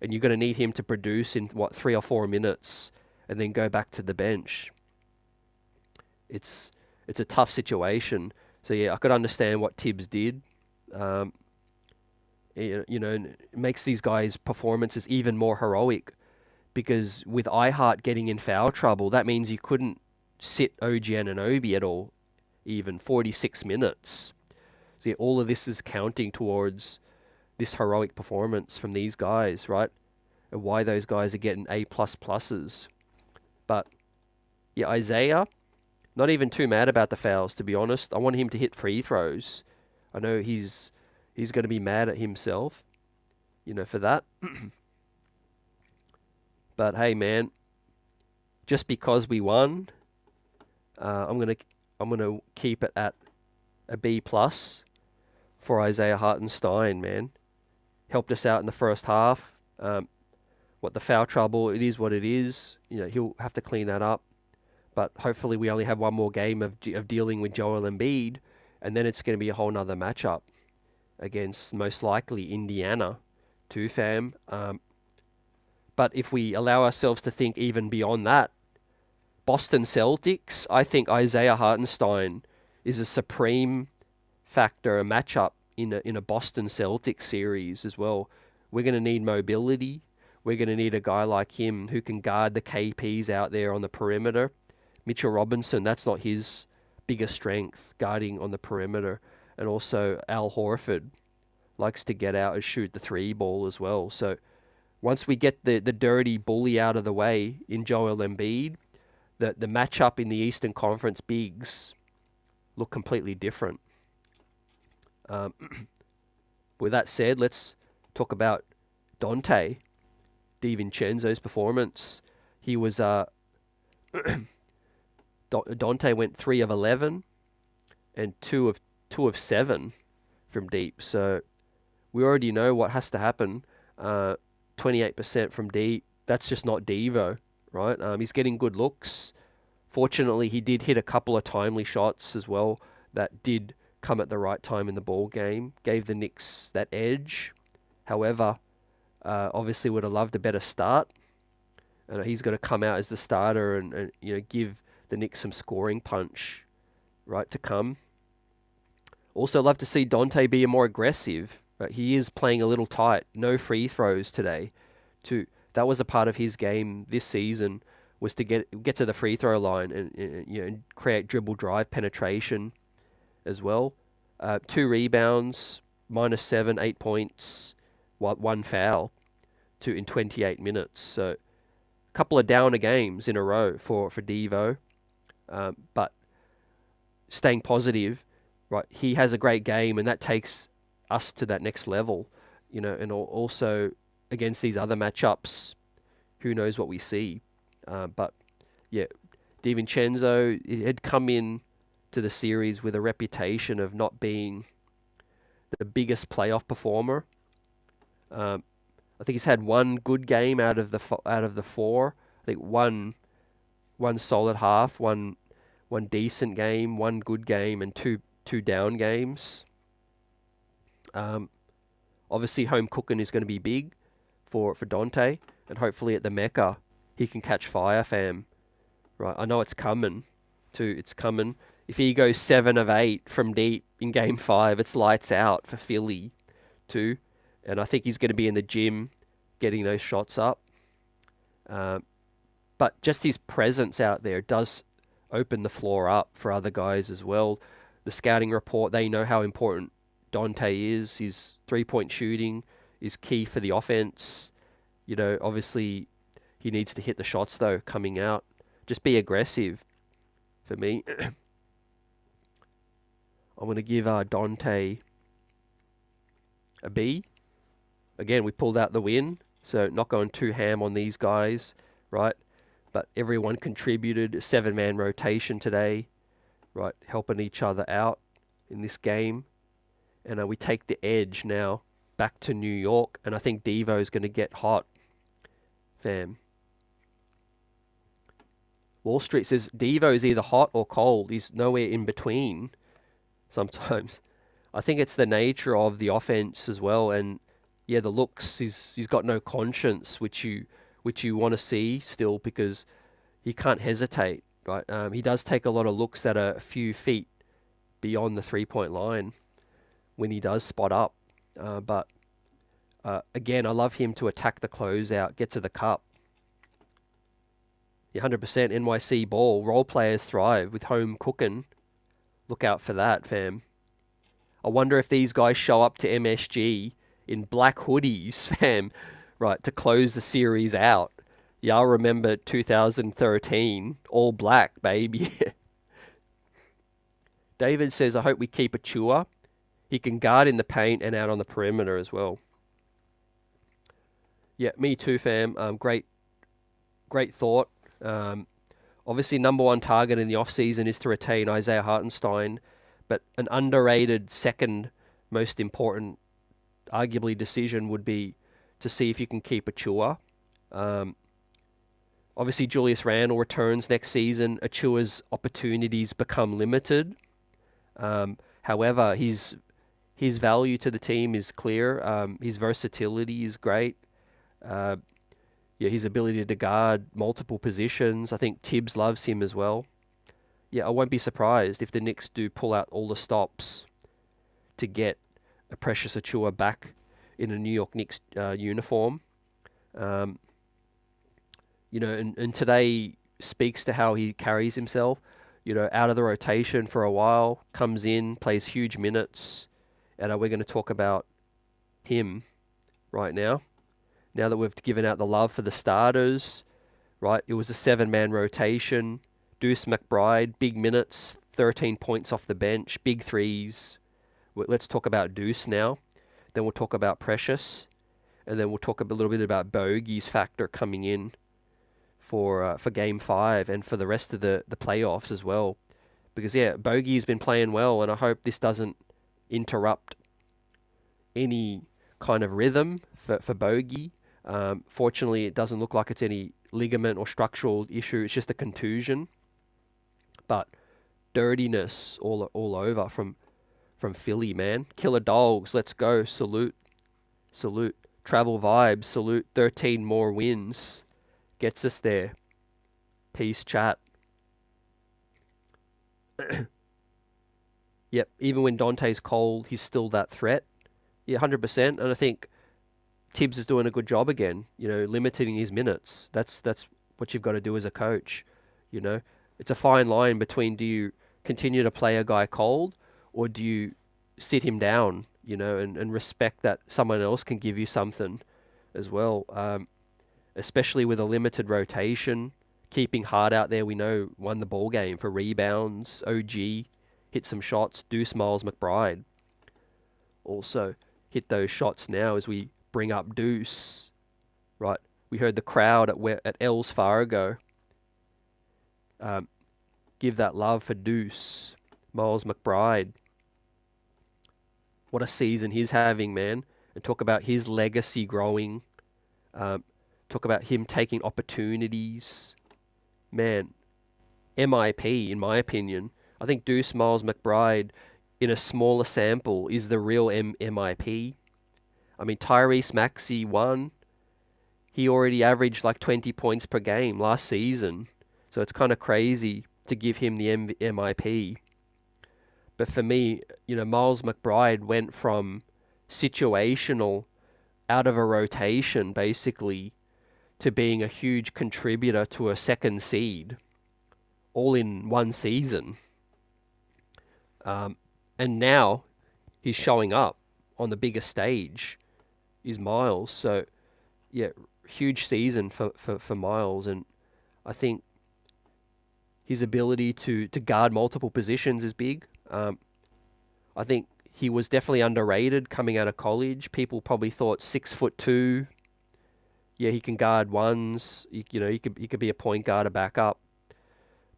and you're going to need him to produce in 3 or 4 minutes and then go back to the bench. It's a tough situation. So yeah, I could understand what Tibs did. Um, it makes these guys' performances even more heroic because with Hart getting in foul trouble, that means you couldn't sit OG Anunoby at all, even 46 minutes. So yeah, all of this is counting towards this heroic performance from these guys, right? And why those guys are getting A plus pluses. But yeah, Isaiah, not even too mad about the fouls, to be honest. I want him to hit free throws. I know he's going to be mad at himself, for that. But hey, man, just because we won, I'm gonna keep it at a B plus for Isaiah Hartenstein, man. Helped us out in the first half. What the foul trouble, it is what it is. He'll have to clean that up. But hopefully we only have one more game of dealing with Joel Embiid, and then it's going to be a whole nother matchup against most likely Indiana, too, fam. But if we allow ourselves to think even beyond that, Boston Celtics, I think Isaiah Hartenstein is a supreme factor, a matchup in a Boston Celtics series as well. We're going to need mobility. We're going to need a guy like him who can guard the KPs out there on the perimeter. Mitchell Robinson, that's not his biggest strength, guarding on the perimeter. And also Al Horford likes to get out and shoot the three ball as well. So once we get the dirty bully out of the way in Joel Embiid, the matchup in the Eastern Conference bigs look completely different. With that said, let's talk about Dante DiVincenzo's performance. He was Dante went 3 of 11 and 2 of 7 from deep. So we already know what has to happen. 28% from deep. That's just not Devo, right? He's getting good looks. Fortunately, he did hit a couple of timely shots as well that did come at the right time in the ball game. Gave the Knicks that edge. However, obviously would have loved a better start. And he's got to come out as the starter and give the Knicks some scoring punch, right, to come. Also love to see Dante be more aggressive. Right? He is playing a little tight. No free throws today. That was a part of his game this season, was to get to the free throw line and create dribble drive penetration as well. 2 rebounds, -7, 8 points, 1 foul in 28 minutes. So a couple of downer games in a row for Devo. But staying positive, right? He has a great game, and that takes us to that next level, and also against these other matchups, who knows what we see. But yeah, DiVincenzo had come in to the series with a reputation of not being the biggest playoff performer. I think he's had one good game out of the 4. I think one solid half, one decent game, one good game, and two down games. Obviously, home cooking is going to be big for Dante, and hopefully at the Mecca he can catch fire, fam. Right, I know it's coming. It's coming. If he goes 7 of 8 from deep in Game 5, it's lights out for Philly, too. And I think he's going to be in the gym getting those shots up. But just his presence out there does open the floor up for other guys as well. The scouting report, they know how important Dante is. His 3-point shooting is key for the offense. Obviously he needs to hit the shots though coming out. Just be aggressive for me. I'm going to give Dante a B. Again, we pulled out the win, so not going too ham on these guys, right? But everyone contributed. A 7-man rotation today, right? Helping each other out in this game. And we take the edge now back to New York. And I think Devo's going to get hot, fam. Wall Street says Devo is either hot or cold. He's nowhere in between sometimes. I think it's the nature of the offense as well. And yeah, the looks, he's got no conscience, which you want to see still, because he can't hesitate, right? He does take a lot of looks that are a few feet beyond the 3-point line, when he does spot up. But again, I love him to attack the closeout, get to the cup. Yeah, 100% NYC ball. Role players thrive with home cooking. Look out for that, fam. I wonder if these guys show up to MSG in black hoodies, fam, right, to close the series out. Y'all remember 2013, all black, baby. David says, I hope we keep Achua. He can guard in the paint and out on the perimeter as well. Yeah, me too, fam. Great thought. Obviously, number one target in the offseason is to retain Isaiah Hartenstein, but an underrated second most important, arguably, decision would be to see if you can keep Achua. Obviously, Julius Randle returns next season. Achua's opportunities become limited. However, his value to the team is clear. His versatility is great. His ability to guard multiple positions. I think Tibs loves him as well. Yeah, I won't be surprised if the Knicks do pull out all the stops to get a Precious Achiuwa back in a New York Knicks uniform. And today speaks to how he carries himself. Out of the rotation for a while, comes in, plays huge minutes, and we're going to talk about him right now. Now that we've given out the love for the starters, right? It was a 7-man rotation. Deuce McBride, big minutes, 13 points off the bench, big threes. Let's talk about Deuce now. Then we'll talk about Precious. And then we'll talk a little bit about Bogey's factor coming in for Game 5 and for the rest of the playoffs as well. Because, Bogey's been playing well, and I hope this doesn't interrupt any kind of rhythm for Bogey. Fortunately, it doesn't look like it's any ligament or structural issue. It's just a contusion. But dirtiness all over from Philly, man. Killer Dogs, let's go. Salute. Travel Vibes, salute. 13 more wins. Gets us there. Peace, chat. Yep, even when Dante's cold, he's still that threat. Yeah, 100%. And I think Tibbs is doing a good job again, limiting his minutes. That's what you've got to do as a coach, It's a fine line between, do you continue to play a guy cold or do you sit him down, and respect that someone else can give you something as well, especially with a limited rotation. Keeping Hart out there, we know, won the ball game for rebounds. OG hit some shots. Deuce Miles McBride also hit those shots now as we bring up Deuce, right? We heard the crowd at Els Fargo give that love for Deuce Miles McBride. What a season he's having, man. And talk about his legacy growing. Talk about him taking opportunities. Man, MIP, in my opinion. I think Deuce Miles McBride, in a smaller sample, is the real MIP. I mean, Tyrese Maxey won. He already averaged like 20 points per game last season. So it's kind of crazy to give him the MIP. But for me, Miles McBride went from situational, out of a rotation, basically, to being a huge contributor to a second seed, all in one season. And now he's showing up on the biggest stage, is Miles. So, yeah, huge season for Miles. And I think his ability to guard multiple positions is big. I think he was definitely underrated coming out of college. People probably thought 6'2". Yeah, he can guard ones. He could be a point guard, a backup.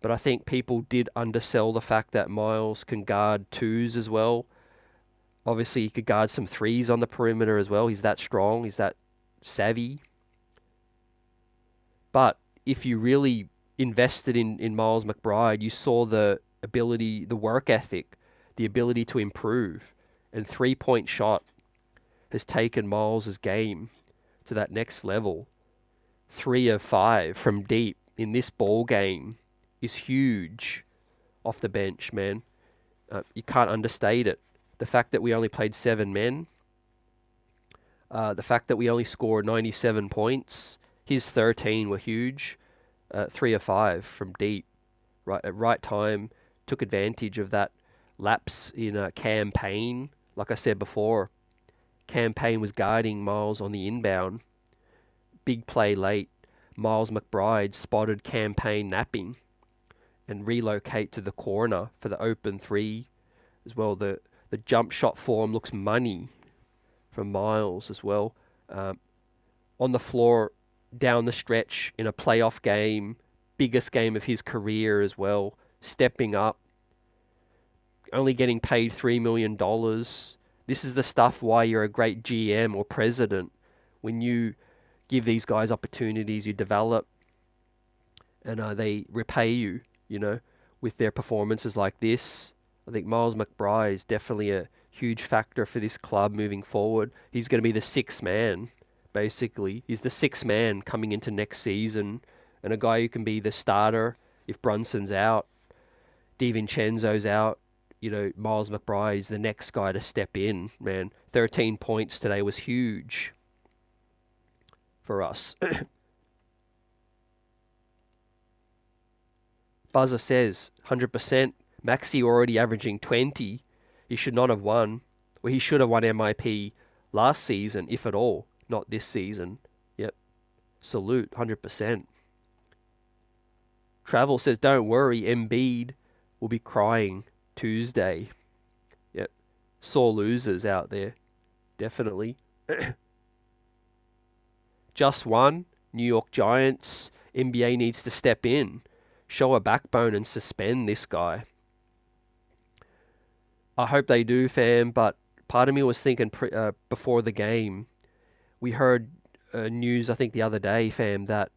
But I think people did undersell the fact that Miles can guard twos as well. Obviously, he could guard some threes on the perimeter as well. He's that strong. He's that savvy. But if you really invested in Miles McBride, you saw the ability, the work ethic, the ability to improve. And three-point shot has taken Miles' game to that next level. 3 of 5 from deep in this ball game is huge off the bench, man. You can't understate it. The fact that we only played 7 men, the fact that we only scored 97 points, his 13 were huge, 3 of 5 from deep, right at right time, took advantage of that lapse in a campaign. Like I said before, campaign was guarding Miles on the inbound. Big play late. Miles McBride spotted campaign napping and relocate to the corner for the open 3 as well. The jump shot form looks money from Miles as well. On the floor down the stretch in a playoff game, biggest game of his career as well, stepping up, only getting paid $3 million. This is the stuff why you're a great GM or president. When you give these guys opportunities, you develop, and they repay you, with their performances like this. I think Miles McBride is definitely a huge factor for this club moving forward. He's going to be the 6th man, basically. He's the 6th man coming into next season, and a guy who can be the starter if Brunson's out, DiVincenzo's out. Miles McBride is the next guy to step in, man. 13 points today was huge for us. Buzzer says 100%. Maxi already averaging 20. He should not have won. Well, he should have won MIP last season, if at all. Not this season. Yep. Salute, 100%. Travel says, don't worry, Embiid will be crying Tuesday. Yep. Sore losers out there. Definitely. Just one. New York Giants. NBA needs to step in. Show a backbone and suspend this guy. I hope they do, fam, but part of me was thinking before the game, we heard news, I think the other day, fam, that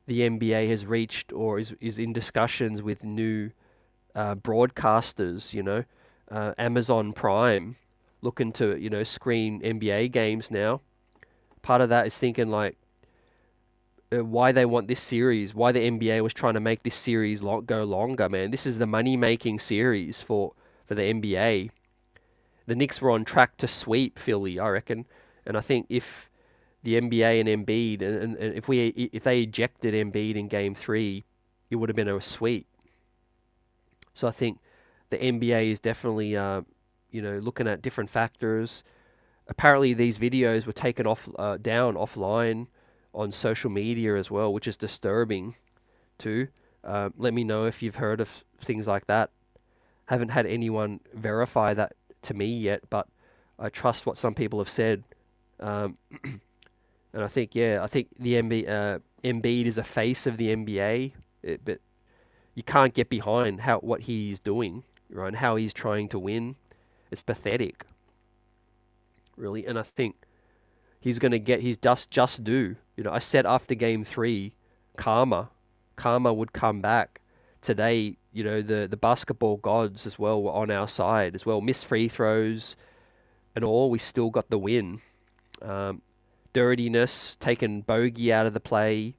the NBA has reached or is in discussions with new broadcasters, Amazon Prime, looking to, screen NBA games now. Part of that is thinking why they want this series, why the NBA was trying to make this series go longer, man. This is the money-making series for the NBA. The Knicks were on track to sweep Philly, I reckon. And I think if the NBA and Embiid, and if they ejected Embiid in Game 3, it would have been a sweep. So I think the NBA is definitely, looking at different factors. Apparently, these videos were taken down offline on social media as well, which is disturbing too. Let me know if you've heard of things like that. Haven't had anyone verify that to me yet, but I trust what some people have said. And I think the Embiid is a face of the NBA, but you can't get behind what he's doing, right? And how he's trying to win. It's pathetic, really. And I think he's going to get his just due. I said after Game 3, karma would come back. Today, the basketball gods as well were on our side as well. Missed free throws and all, we still got the win. Dirtiness, taking bogey out of the play,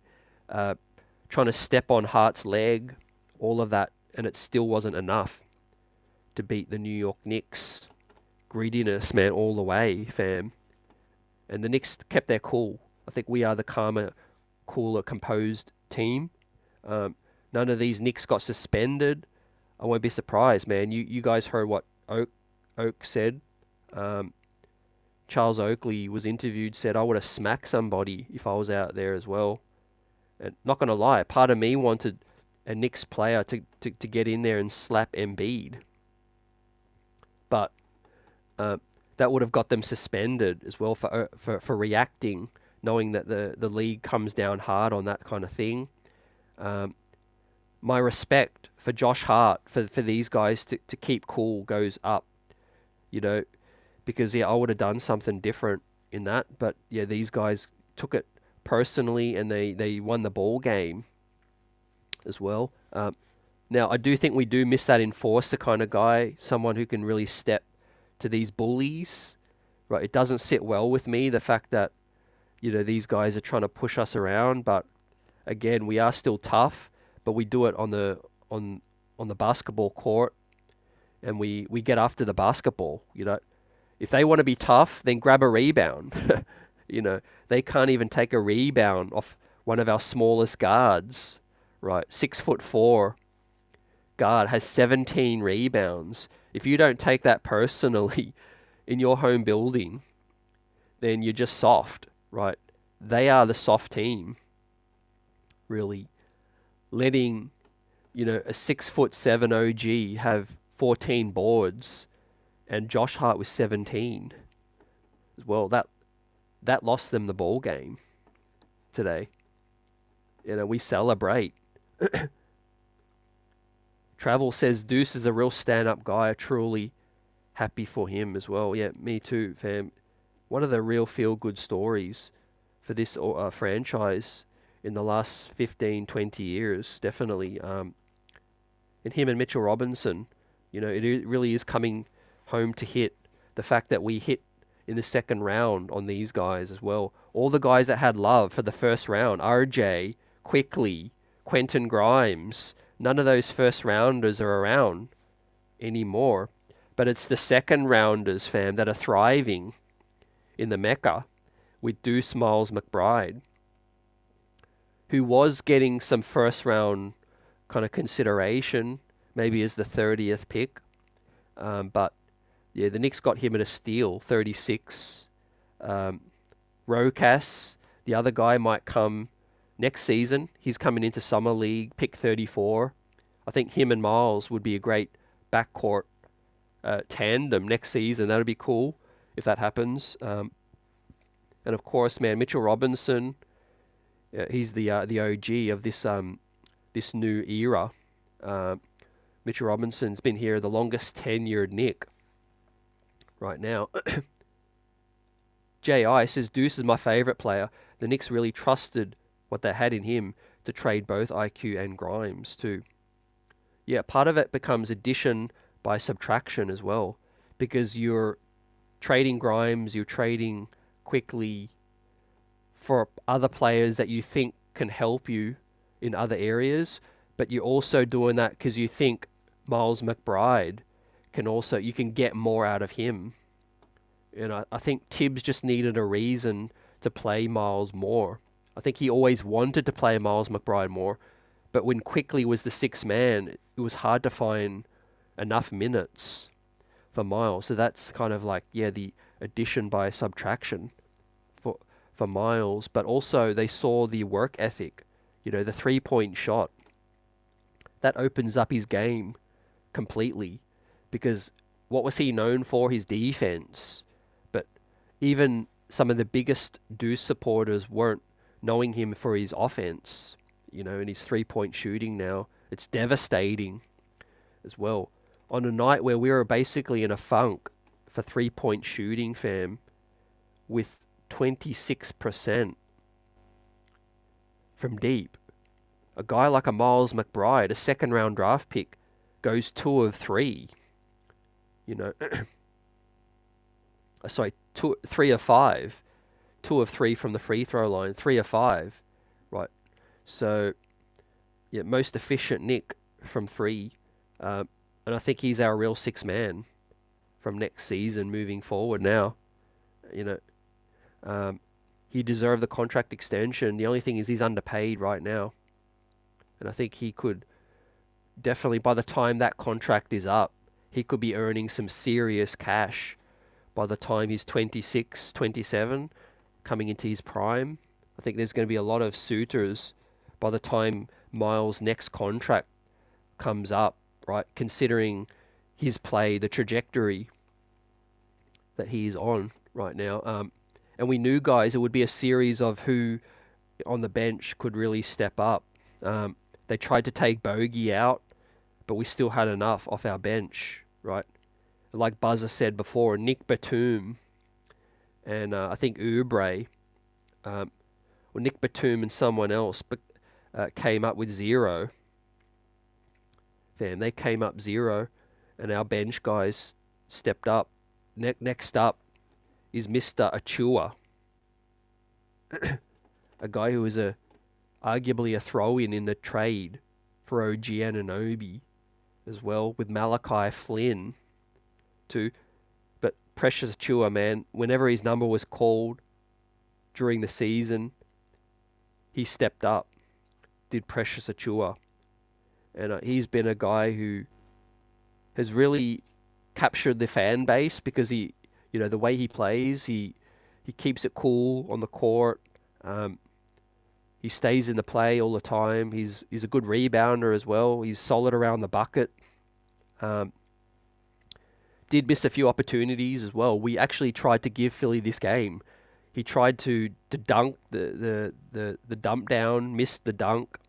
trying to step on Hart's leg, all of that, and it still wasn't enough to beat the New York Knicks. Greediness, man, all the way, fam. And the Knicks kept their cool. I think we are the calmer, cooler, composed team. None of these Knicks got suspended. I won't be surprised, man. You guys heard what Oak said. Charles Oakley was interviewed, said, I would have smacked somebody if I was out there as well. And not going to lie, part of me wanted a Knicks player to get in there and slap Embiid. But that would have got them suspended as well for reacting, knowing that the league comes down hard on that kind of thing. My respect for Josh Hart, for these guys to keep cool goes up, because, I would have done something different in that. But, these guys took it personally and they won the ball game as well. Now, I do think we do miss that enforcer kind of guy, someone who can really step to these bullies, right? It doesn't sit well with me, the fact that, these guys are trying to push us around. But, again, we are still tough, but we do it on the basketball court, and we get after the basketball, If they want to be tough, then grab a rebound. You know, they can't even take a rebound off one of our smallest guards, right? 6'4" guard has 17 rebounds. If you don't take that personally in your home building, then you're just soft, right? They are the soft team, really. Letting, you know, a 6'7" OG have 14 boards and Josh Hart with 17 as well. That lost them the ball game today. You know, we celebrate. Travel says Deuce is a real stand-up guy. Truly happy for him as well. Yeah, me too, fam. One of the real feel-good stories for this franchise in the last 15, 20 years, definitely. And him and Mitchell Robinson, you know, it really is coming home to hit. The fact that we hit in the second round on these guys as well. All the guys that had love for the first round, RJ, Quickly, Quentin Grimes, none of those first rounders are around anymore. But it's the second rounders, fam, that are thriving in the Mecca with Deuce Miles McBride, who was getting some first round kind of consideration, maybe as the 30th pick. But yeah, the Knicks got him at a steal, 36. Rocas, the other guy, might come next season. He's coming into Summer League, pick 34. I think him and Miles would be a great backcourt tandem next season. That would be cool if that happens. And of course, man, Mitchell Robinson, he's the OG of this new era. Mitchell Robinson's been here the longest tenured Knick right now. J.I. says, Deuce is my favourite player. The Knicks really trusted what they had in him to trade both IQ and Grimes too. Yeah, part of it becomes addition by subtraction as well, because you're trading Grimes, you're trading Quickly for other players that you think can help you in other areas, but you're also doing that because you think Miles McBride you can get more out of him. And I think Tibs just needed a reason to play Miles more. I think he always wanted to play Miles McBride more, but when Quickly was the sixth man, it was hard to find enough minutes for Miles. So that's kind of like, yeah, the addition by subtraction for Miles. But also they saw the work ethic, you know, the 3-point shot. That opens up his game completely, because what was he known for? His defense. But even some of the biggest Deuce supporters weren't knowing him for his offense, you know, and his 3-point shooting now. It's devastating as well. On a night where we were basically in a funk for 3-point shooting, fam, with 26% from deep. A guy like a Miles McBride, a second-round draft pick, goes 2 of 3. You know, 3 of 5. 2 of 3 from the free throw line, 3 of 5. Right. So, yeah, most efficient Knick from 3. And I think he's our real sixth man from next season moving forward now. You know, he deserved the contract extension. The only thing is he's underpaid right now. And I think he could definitely, by the time that contract is up, he could be earning some serious cash by the time he's 26, 27, coming into his prime. I think there's going to be a lot of suitors by the time Miles' next contract comes up, right? Considering his play, the trajectory that he's on right now. And we knew, guys, it would be a series of who on the bench could really step up. They tried to take Bogey out, but we still had enough off our bench, right? Like Buzzer said before, Nick Batum and I think Oubre, or Nick Batum and someone else, but came up with 0. Fam, they came up 0, and our bench guys stepped up. Next up is Mr. Achua, a guy who was arguably a throw-in in the trade for OG Anunoby as well, with Malachi Flynn too. But Precious Achua, man, whenever his number was called during the season, he stepped up, did Precious Achua. And he's been a guy who has really captured the fan base because the way he plays, he keeps it cool on the court. He stays in the play all the time. He's a good rebounder as well. He's solid around the bucket. Did miss a few opportunities as well. We actually tried to give Philly this game. He tried to dunk the dump down, missed the dunk.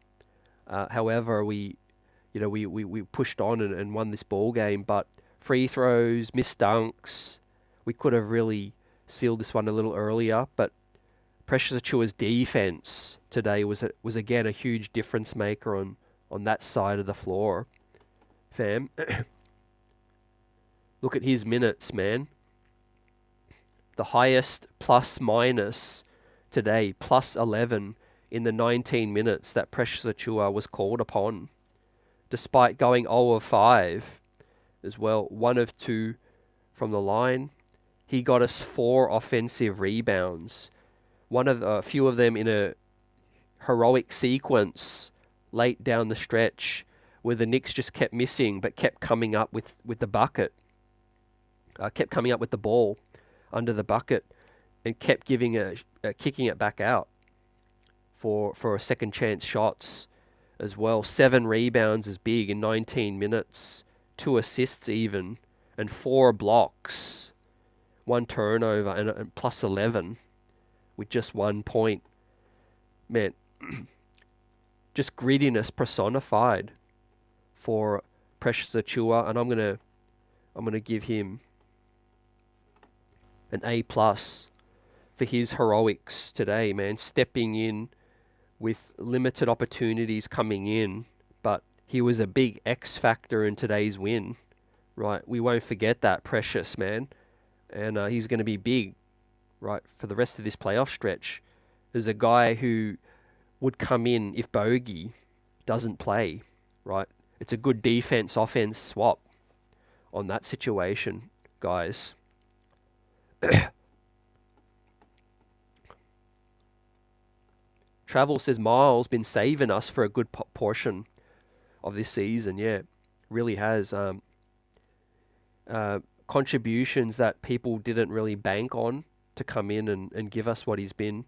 However, we pushed on and won this ball game. But free throws, missed dunks, we could have really sealed this one a little earlier. But Precious Achua's defense today was again a huge difference maker on that side of the floor, fam. Look at his minutes, man. The highest plus minus today, plus 11 in the 19 minutes that Precious Achua was called upon. Despite going 0 of 5 as well, 1 of 2 from the line. He got us 4 offensive rebounds. A few of them in a heroic sequence late down the stretch where the Knicks just kept missing but kept coming up with the bucket. Kept coming up with the ball under the bucket and kept kicking it back out for a second chance shots as well. 7 rebounds is big in 19 minutes, 2 assists even, and 4 blocks, 1 turnover and plus 11 with just 1 point. Man, just grittiness personified for Precious Achua, and I'm gonna give him an A+ for his heroics today, man. Stepping in with limited opportunities coming in, but he was a big X factor in today's win, right? We won't forget that, Precious, man. And he's going to be big, right, for the rest of this playoff stretch. There's a guy who would come in if Bogey doesn't play, right? It's a good defense-offense swap on that situation, guys. Travel says Miles been saving us for a good portion of this season. Yeah, really has. Contributions that people didn't really bank on to come in and give us what he's been.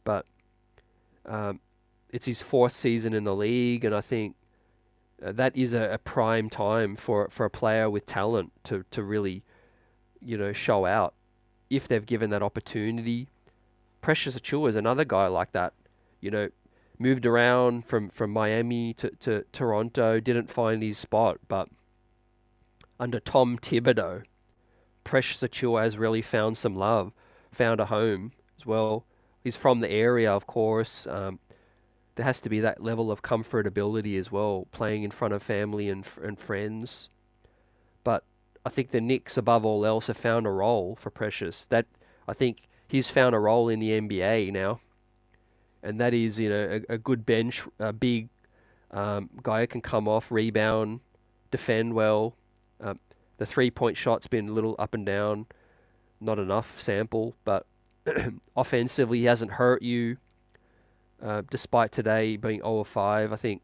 But it's his 4th season in the league, and I think that is a prime time for a player with talent to really, show out if they've given that opportunity. Precious Achua is another guy like that. Moved around from Miami to Toronto, didn't find his spot, but under Tom Thibodeau, Precious Achua has really found some love, found a home as well. He's from the area, of course. There has to be that level of comfortability as well, playing in front of family and friends. But I think the Knicks, above all else, have found a role for Precious. That I think he's found a role in the NBA now, and that is a good bench, a big guy who can come off, rebound, defend well. The 3-point shot's been a little up and down, not enough sample, but offensively he hasn't hurt you. Despite today being 0 of 5, I think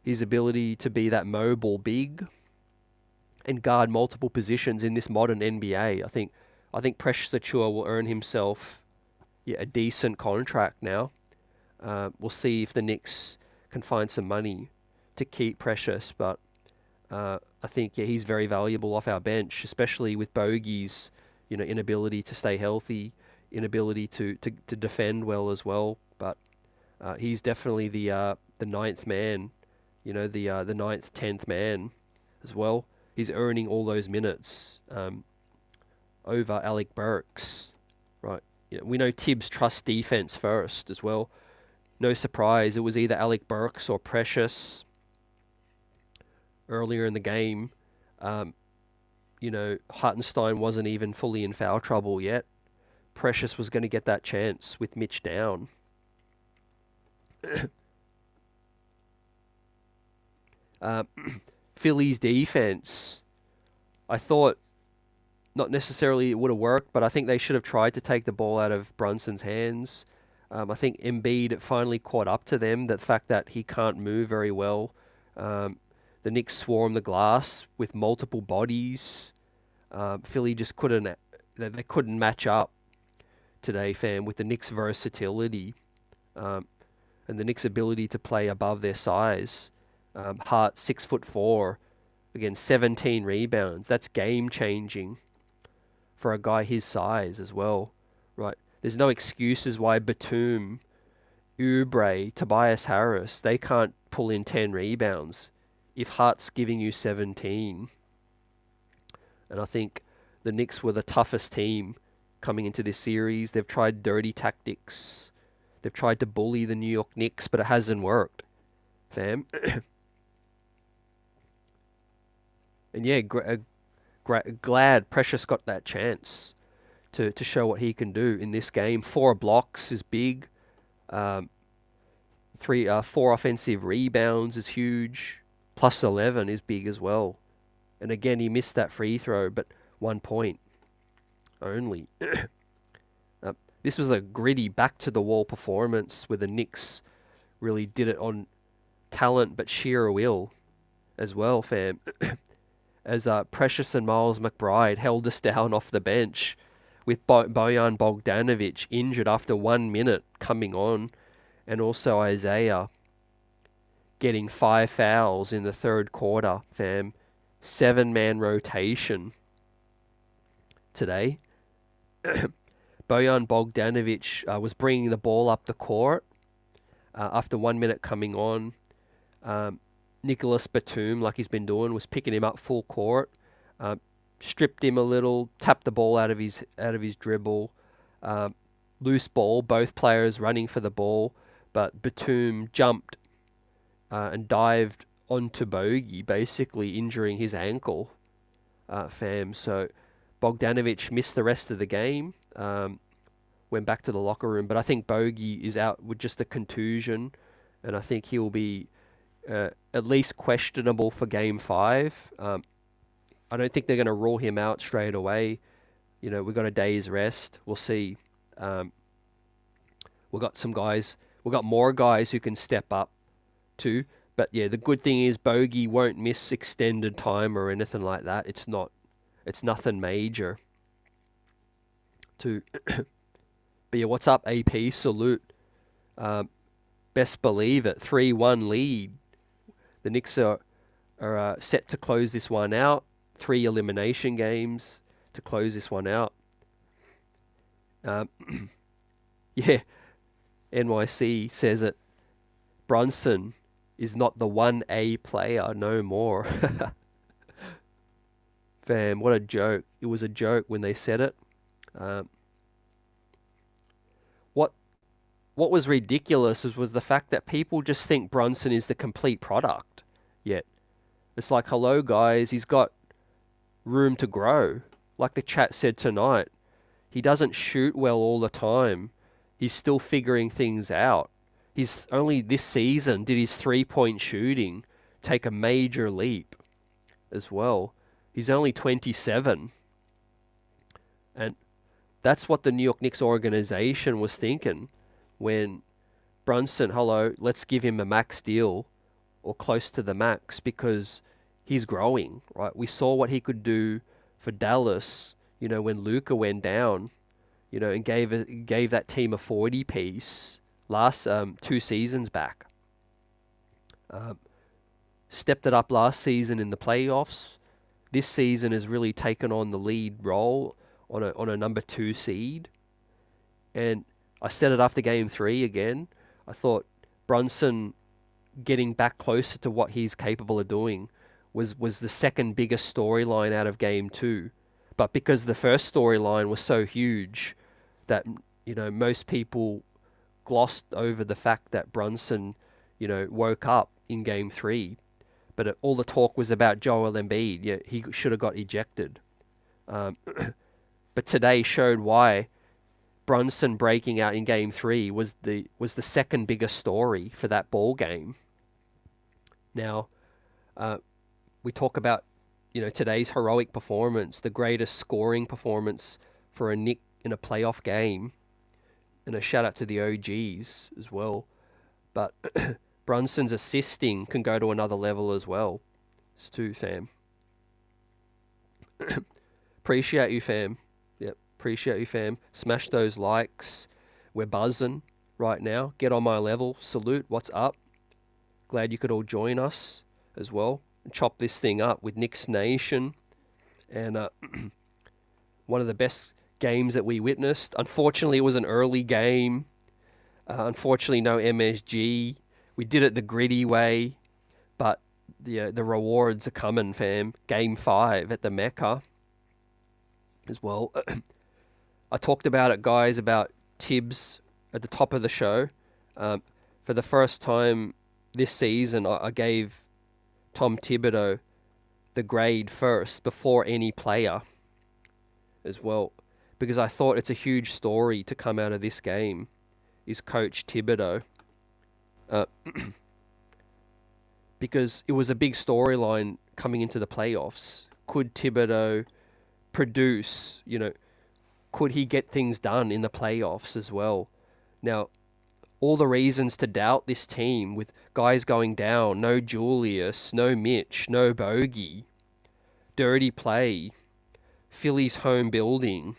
his ability to be that mobile big and guard multiple positions in this modern NBA, I think Precious Achua will earn himself a decent contract now. We'll see if the Knicks can find some money to keep Precious, but I think he's very valuable off our bench, especially with Bogey's inability to stay healthy, inability to defend well as well. But he's definitely the 9th man, the 9th, 10th man as well. He's earning all those minutes over Alec Burks, right? We know Tibs trusts defense first as well. No surprise, it was either Alec Burks or Precious earlier in the game. Hartenstein wasn't even fully in foul trouble yet. Precious was going to get that chance with Mitch down. Philly's defense, I thought Not necessarily it would have worked, but I think they should have tried to take the ball out of Brunson's hands. I think Embiid finally caught up to them, the fact that he can't move very well. Um, the Knicks swarm the glass with multiple bodies. Philly just couldn't, they couldn't match up today, fam, with the Knicks' versatility and the Knicks' ability to play above their size. Hart, 6'4", again, 17 rebounds. That's game changing for a guy his size as well, right? There's no excuses why Batum, Oubre, Tobias Harris, they can't pull in 10 rebounds if Hart's giving you 17. And I think the Knicks were the toughest team coming into this series. They've tried dirty tactics. They've tried to bully the New York Knicks, but it hasn't worked, fam. And yeah, glad Precious got that chance to show what he can do in this game. 4 blocks is big. 4 offensive rebounds is huge. Plus 11 is big as well. And again, he missed that free throw, but 1 point only. This was a gritty, back-to-the-wall performance where the Knicks really did it on talent but sheer will as well, fam. As Precious and Miles McBride held us down off the bench with Bojan Bogdanovic injured after 1 minute coming on, and also Isaiah getting 5 fouls in the third quarter, fam. 7-man rotation today. Bojan Bogdanovic was bringing the ball up the court after 1 minute coming on. Nicholas Batum, like he's been doing, was picking him up full court, stripped him a little, tapped the ball out of his dribble. Loose ball, both players running for the ball, but Batum jumped and dived onto Bogey, basically injuring his ankle, fam. So Bogdanovic missed the rest of the game, went back to the locker room, but I think Bogey is out with just a contusion, and I think he'll be at least questionable for Game 5. I don't think they're going to rule him out straight away. You know, we've got a day's rest. We'll see. We've got some guys. We've got more guys who can step up too. But yeah, the good thing is Bogey won't miss extended time or anything like that. It's nothing major. But yeah, what's up, AP? Salute. Best believe it. 3-1 lead. The Knicks are set to close this one out. 3 elimination games to close this one out. Yeah, NYC says it. Brunson is not the 1A player no more. Fam, what a joke. It was a joke when they said it. What was ridiculous was the fact that people just think Brunson is the complete product. Yet, it's like, hello guys, he's got room to grow. Like the chat said tonight, he doesn't shoot well all the time. He's still figuring things out. He's only this season did his 3-point shooting take a major leap as well. He's only 27. And that's what the New York Knicks organization was thinking when Brunson, hello, let's give him a max deal or close to the max because he's growing, right? We saw what he could do for Dallas, you know, when Luka went down, you know, and gave that team a 40-piece last 2 seasons back. Stepped it up last season in the playoffs. This season has really taken on the lead role on a number 2 seed. And I said it after Game 3 again. I thought Brunson getting back closer to what he's capable of doing was the second biggest storyline out of Game 2. But because the first storyline was so huge that, you know, most people glossed over the fact that Brunson, you know, woke up in Game 3. But all the talk was about Joel Embiid. Yeah, he should have got ejected. But today showed why Brunson breaking out in Game 3 was the second biggest story for that ball game. Now, we talk about, today's heroic performance, the greatest scoring performance for a Nick in a playoff game, and a shout out to the OGs as well. But Brunson's assisting can go to another level as well. It's too, fam. Appreciate you, fam. Yep, appreciate you, fam. Smash those likes. We're buzzing right now. Get on my level. Salute. What's up? Glad you could all join us as well and chop this thing up with Knicks Nation. And one of the best games that we witnessed. Unfortunately, it was an early game. Unfortunately, no MSG. We did it the gritty way, but the rewards are coming, fam. Game 5 at the Mecca as well. I talked about it, guys, about Tibs at the top of the show. For the first time this season, I gave Tom Thibodeau the grade first before any player as well, because I thought it's a huge story to come out of this game is Coach Thibodeau. Because it was a big storyline coming into the playoffs. Could Thibodeau produce, could he get things done in the playoffs as well? Now, all the reasons to doubt this team with guys going down, no Julius, no Mitch, no Bogey, dirty play, Philly's home building,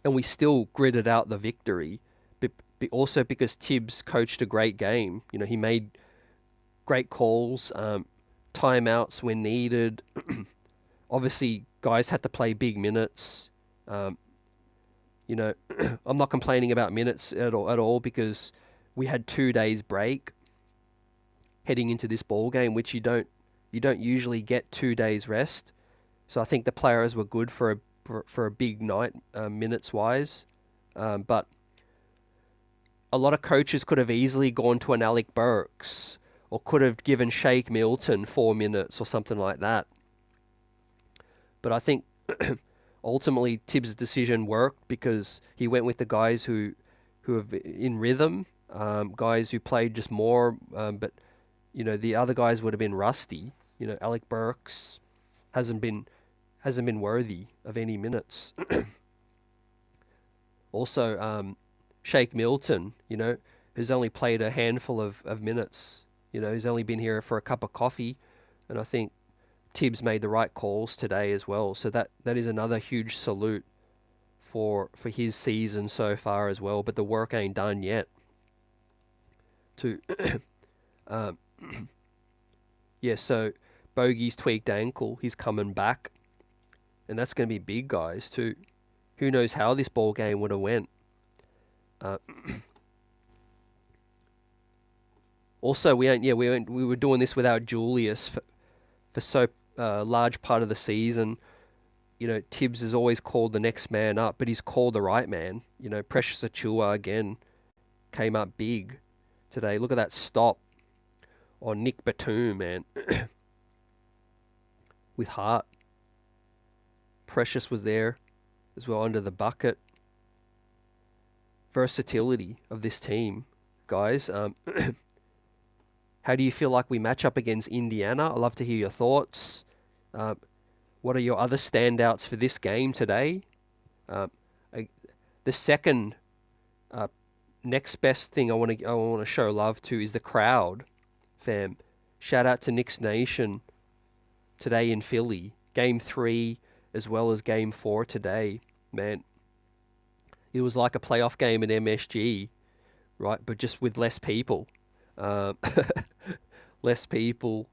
and we still gritted out the victory. But also because Tibbs coached a great game. He made great calls, timeouts when needed. Obviously, guys had to play big minutes. I'm not complaining about minutes at all because we had 2 days break heading into this ball game, which you don't usually get 2 days rest. So I think the players were good for a big night minutes wise, but a lot of coaches could have easily gone to an Alec Burks or could have given Shake Milton 4 minutes or something like that. But I think ultimately Tibbs' decision worked because he went with the guys who have in rhythm, guys who played just more, but the other guys would have been rusty. Alec Burks hasn't been worthy of any minutes. Also, Shake Milton, who's only played a handful of minutes, who's only been here for a cup of coffee, and I think Tibbs made the right calls today as well. So that is another huge salute for his season so far as well. But the work ain't done yet. So Bogey's tweaked ankle, he's coming back, and that's going to be big, guys. Too. Who knows how this ball game would have went. Also, we were doing this without Julius for so large part of the season. Tibbs is always called the next man up, but he's called the right man. Precious Achiuwa again came up big today. Look at that stop on Nick Batum, man. With Hart. Precious was there as well under the bucket. Versatility of this team, guys. How do you feel like we match up against Indiana? I'd love to hear your thoughts. What are your other standouts for this game today? The second next best thing I want to show love to is the crowd, fam. Shout out to Knicks Nation today in Philly. Game 3 as well as Game 4 today, man. It was like a playoff game in MSG, right? But just with less people. Less people.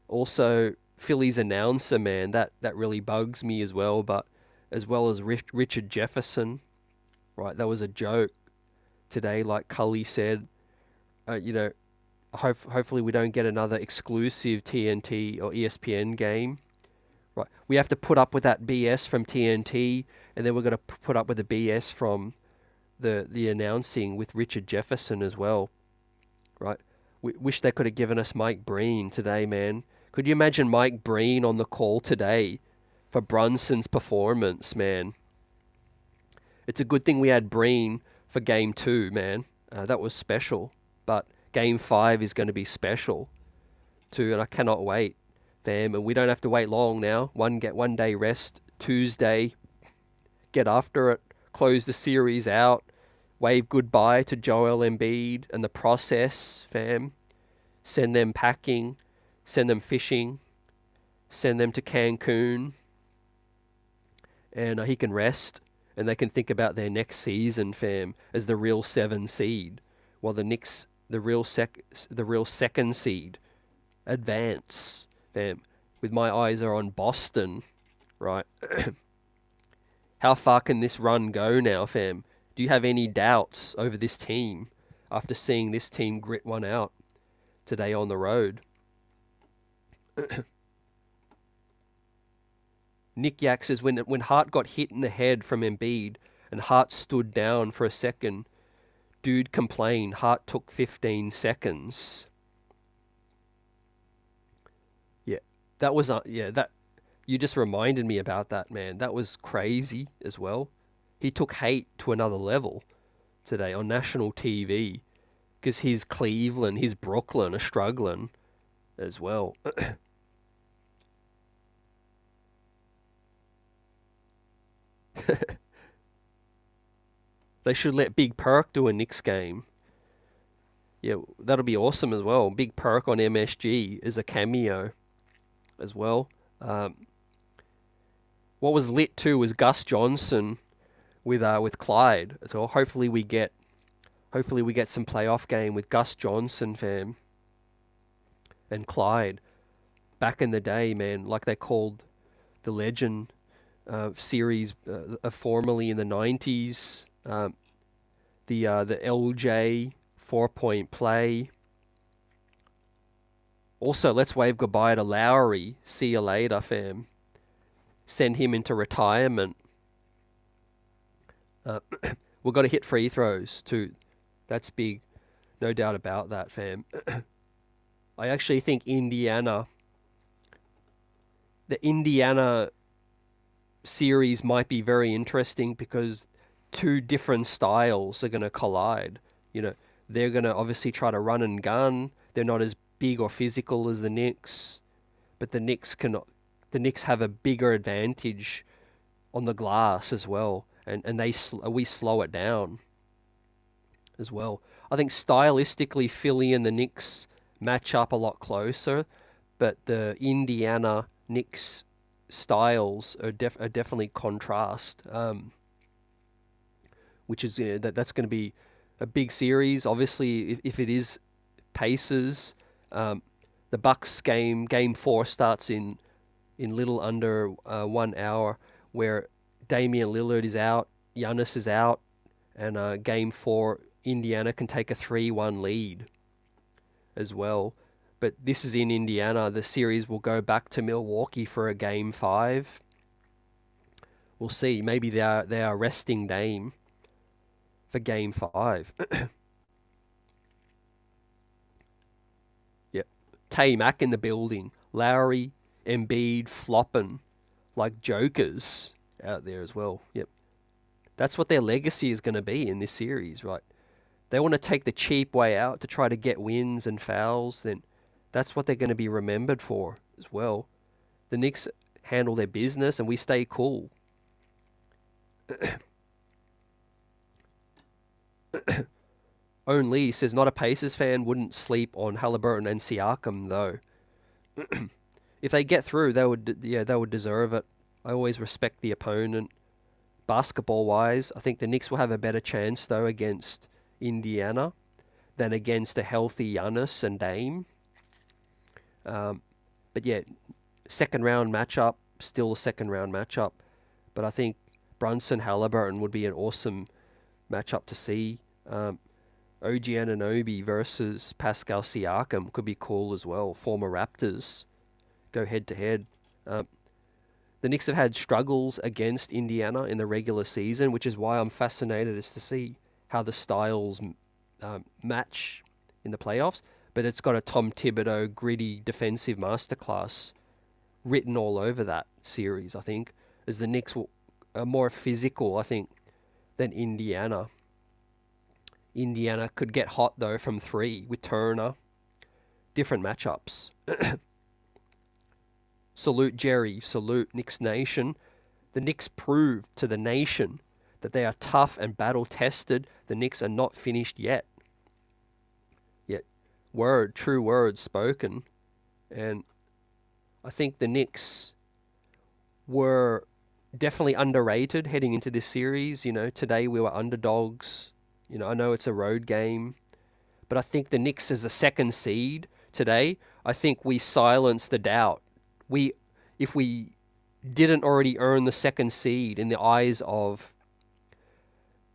Also, Philly's announcer, man, that really bugs me as well. But as well as Richard Jefferson, right? That was a joke today, like Cully said. Hopefully we don't get another exclusive TNT or ESPN game. Right, we have to put up with that BS from TNT, and then we're going to put up with the BS from the announcing with Richard Jefferson as well. Right, we wish they could have given us Mike Breen today, man. Could you imagine Mike Breen on the call today for Brunson's performance, man? It's a good thing we had Breen for Game 2, man. That was special, but Game 5 is going to be special too, and I cannot wait fam, and we don't have to wait long now. One day rest, Tuesday, get after it, close the series out, wave goodbye to Joel Embiid and the process, fam. Send them packing, send them fishing, send them to Cancun, and he can rest, and they can think about their next season, fam, as the real 7 seed, while the Knicks, the real second seed, advance, fam. With my eyes are on Boston, right? How far can this run go now, fam? Do you have any doubts over this team after seeing this team grit one out today on the road? Nick Yak says when Hart got hit in the head from Embiid and Hart stood down for a second, dude complained Hart took 15 seconds. Yeah, that was that you just reminded me about that, man. That was crazy as well. He took hate to another level today on national TV because his Cleveland, his Brooklyn are struggling as well. They should let Big Perk do a Knicks game. Yeah, that'll be awesome as well. Big Perk on MSG is a cameo as well. What was lit too was Gus Johnson with Clyde. So hopefully we get some playoff game with Gus Johnson, fam, and Clyde. Back in the day, man, like they called the Legend series formerly in the 90s, the LJ 4-point play. Also, let's wave goodbye to Lowry. See you later, fam. Send him into retirement. We've got to hit free throws too. That's big. No doubt about that, fam. I actually think the Indiana series might be very interesting because two different styles are going to collide. You know, they're going to obviously try to run and gun. They're not as big or physical as the Knicks, but the Knicks have a bigger advantage on the glass as well, and we slow it down as well. I think stylistically Philly and the Knicks match up a lot closer, but the Indiana Knicks styles are definitely contrast, which is that's going to be a big series. Obviously, if it is Pacers, the Bucks game 4 starts in little under 1 hour, where Damian Lillard is out, Giannis is out, and game 4 Indiana can take a 3-1 lead as well. But this is in Indiana. The series will go back to Milwaukee for a game 5. We'll see. Maybe they are resting Dame for game 5. Yep. Tay-Mac in the building. Lowry, Embiid flopping like jokers out there as well. Yep. That's what their legacy is going to be in this series, right? They want to take the cheap way out to try to get wins and fouls, then that's what they're going to be remembered for as well. The Knicks handle their business and we stay cool. Only says not a Pacers fan wouldn't sleep on Halliburton and Siakam though. If they get through, they would deserve it. I always respect the opponent. Basketball wise, I think the Knicks will have a better chance though against Indiana than against a healthy Giannis and Dame. But yeah, second round matchup, still a second round matchup. But I think Brunson Halliburton would be an awesome matchup to see. OG Anunoby versus Pascal Siakam could be cool as well. Former Raptors go head to head. The Knicks have had struggles against Indiana in the regular season, which is why I'm fascinated as to see how the styles match in the playoffs. But it's got a Tom Thibodeau gritty defensive masterclass written all over that series, I think, as the Knicks are more physical, I think, than Indiana. Indiana could get hot, though, from 3 with Turner. Different matchups. Salute Jerry, salute Knicks Nation. The Knicks proved to the nation that they are tough and battle-tested. The Knicks are not finished yet. Yet, true words spoken. And I think the Knicks were definitely underrated heading into this series. Today we were underdogs. I know it's a road game, but I think the Knicks as a second seed today, I think we silenced the doubt. If we didn't already earn the second seed in the eyes of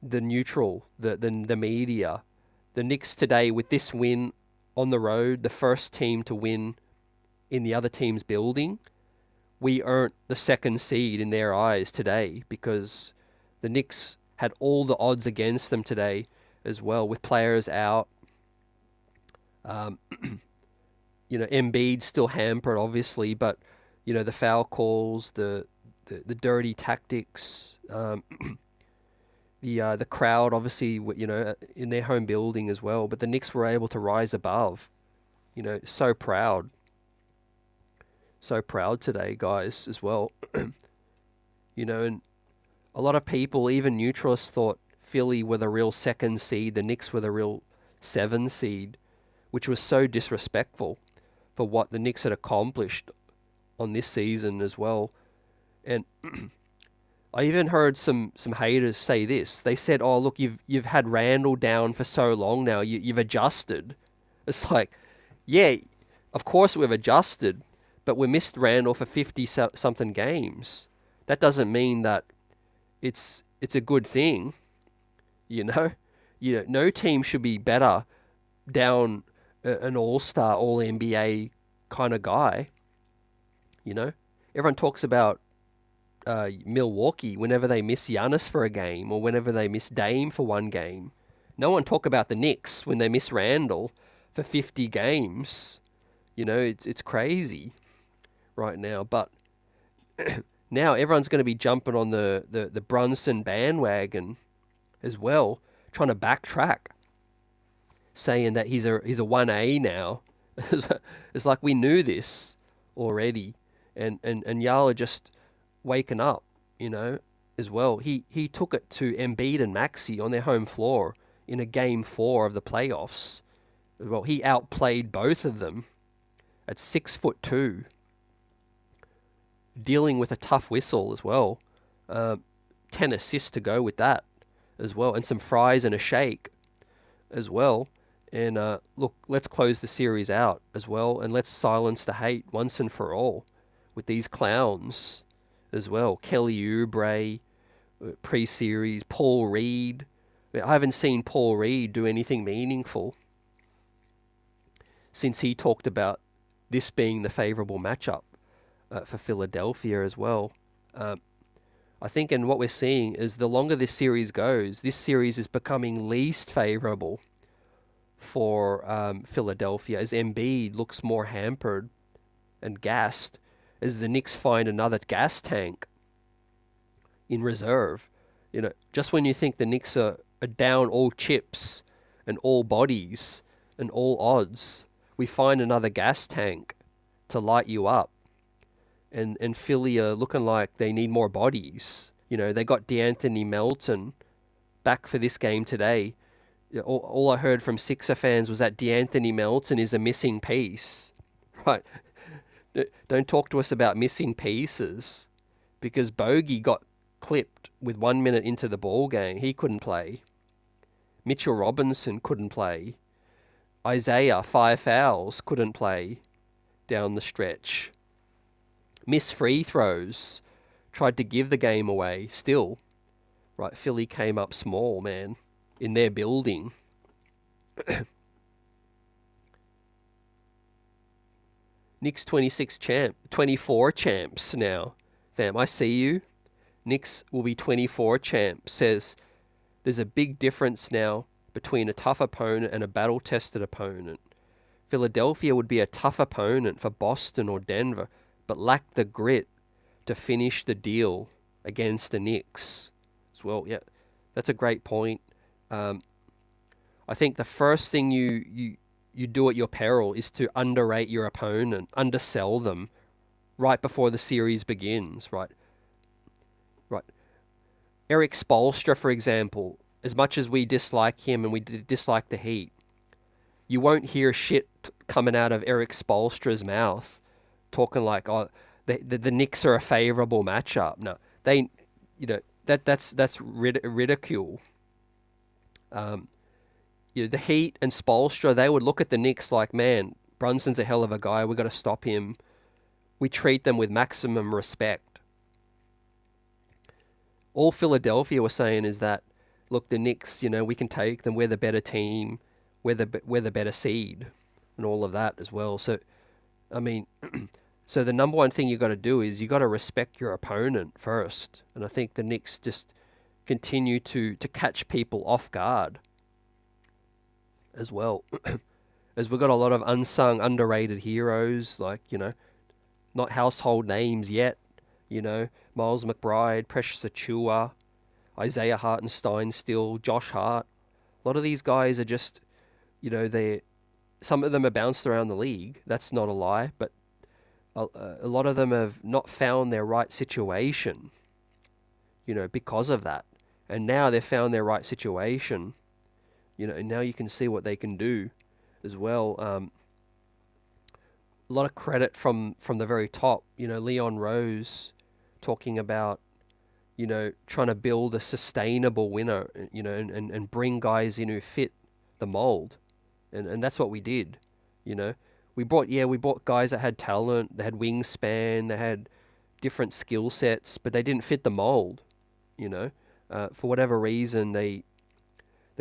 the neutral, the media, the Knicks today with this win on the road, the first team to win in the other team's building, we earned the second seed in their eyes today because the Knicks had all the odds against them today as well, with players out. Embiid still hampered, obviously, but the foul calls, the dirty tactics, the crowd, obviously, in their home building as well. But the Knicks were able to rise above. So proud today, guys, as well. And a lot of people, even neutralists, thought Philly were the real second seed, the Knicks were the real 7 seed, which was so disrespectful for what the Knicks had accomplished on this season as well. And I even heard some haters say this. They said, "Oh, look, you've had Randall down for so long now. You've adjusted." It's like, yeah, of course we've adjusted, but we missed Randall for 50 something games. That doesn't mean that it's a good thing. No team should be better down an all-star, all-NBA kind of guy. Everyone talks about Milwaukee whenever they miss Giannis for a game or whenever they miss Dame for one game. No one talk about the Knicks when they miss Randall for 50 games. It's crazy right now. But now everyone's going to be jumping on the Brunson bandwagon as well, trying to backtrack, saying that he's a 1A now. It's like we knew this already, and y'all are just waking up, as well. He took it to Embiid and Maxey on their home floor in a game 4 of the playoffs. Well, he outplayed both of them at 6'2", dealing with a tough whistle as well. 10 assists to go with that as well, and some fries and a shake as well. And look, let's close the series out as well, and let's silence the hate once and for all with these clowns as well. Kelly Oubre, pre-series, Paul Reed. I haven't seen Paul Reed do anything meaningful since he talked about this being the favourable matchup for Philadelphia as well. I think, and what we're seeing is the longer this series goes, this series is becoming least favourable for Philadelphia as Embiid looks more hampered and gassed as the Knicks find another gas tank in reserve. Just when you think the Knicks are down all chips and all bodies and all odds, we find another gas tank to light you up. And Philly are looking like they need more bodies. They got DeAnthony Melton back for this game today. All I heard from Sixer fans was that DeAnthony Melton is a missing piece. Right? Don't talk to us about missing pieces, because Bogey got clipped with 1 minute into the ball game. He couldn't play. Mitchell Robinson couldn't play. Isaiah, 5 fouls, couldn't play down the stretch. Missed free throws. Tried to give the game away still. Right, Philly came up small, man, in their building. Knicks 24 champs now. Fam, I see you. Knicks will be 24 champs. Says there's a big difference now between a tough opponent and a battle-tested opponent. Philadelphia would be a tough opponent for Boston or Denver, but lacked the grit to finish the deal against the Knicks as well. Yeah, that's a great point. I think the first thing you do at your peril is to underrate your opponent, undersell them, right before the series begins, right? Right. Eric Spoelstra, for example, as much as we dislike him and we dislike the Heat, you won't hear shit coming out of Eric Spoelstra's mouth talking like, oh, the Knicks are a favorable matchup. No, they, that's ridicule. The Heat and Spoelstra, they would look at the Knicks like, man, Brunson's a hell of a guy. We got to stop him. We treat them with maximum respect. All Philadelphia was saying is that, look, the Knicks, we can take them. We're the better team. We're the better seed, and all of that as well. So, I mean, so the number one thing you got to do is you got to respect your opponent first. And I think the Knicks just continue to catch people off guard as well. As we've got a lot of unsung, underrated heroes, like, not household names yet. Miles McBride, Precious Achua, Isaiah Hartenstein still, Josh Hart. A lot of these guys are just, some of them are bounced around the league. That's not a lie, but a lot of them have not found their right situation, because of that. And now they've found their right situation, and now you can see what they can do as well. A lot of credit from the very top, Leon Rose talking about, trying to build a sustainable winner, and bring guys in who fit the mold. And that's what we did, We bought guys that had talent, they had wingspan, they had different skill sets, but they didn't fit the mold, For whatever reason, they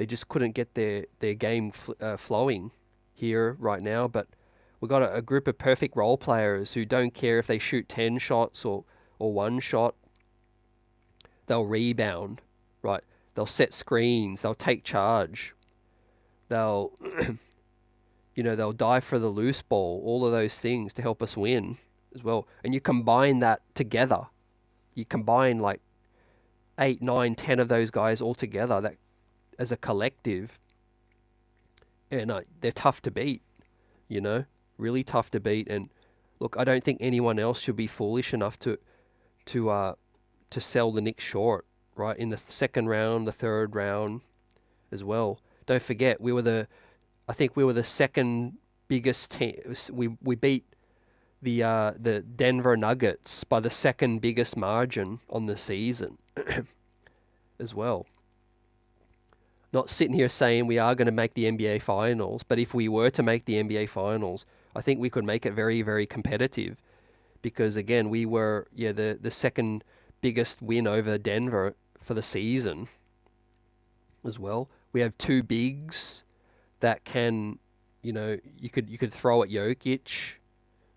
just couldn't get their game flowing here right now. But we've got a group of perfect role players who don't care if they shoot 10 shots or one shot. They'll rebound, right? They'll set screens. They'll take charge. They'll, they'll dive for the loose ball. All of those things to help us win as well. And you combine that together. You combine like 8, 9, 10 of those guys all together, that as a collective, and they're tough to beat. Really tough to beat. And look, I don't think anyone else should be foolish enough to sell the Knicks short, right? In the second round, the third round as well. Don't forget, I think we were the second biggest team. We beat the Denver Nuggets by the second biggest margin on the season as well. Not sitting here saying we are going to make the NBA Finals, but if we were to make the NBA Finals, I think we could make it very, very competitive. Because again, we were the second biggest win over Denver for the season as well. We have two bigs that can, you could throw at Jokic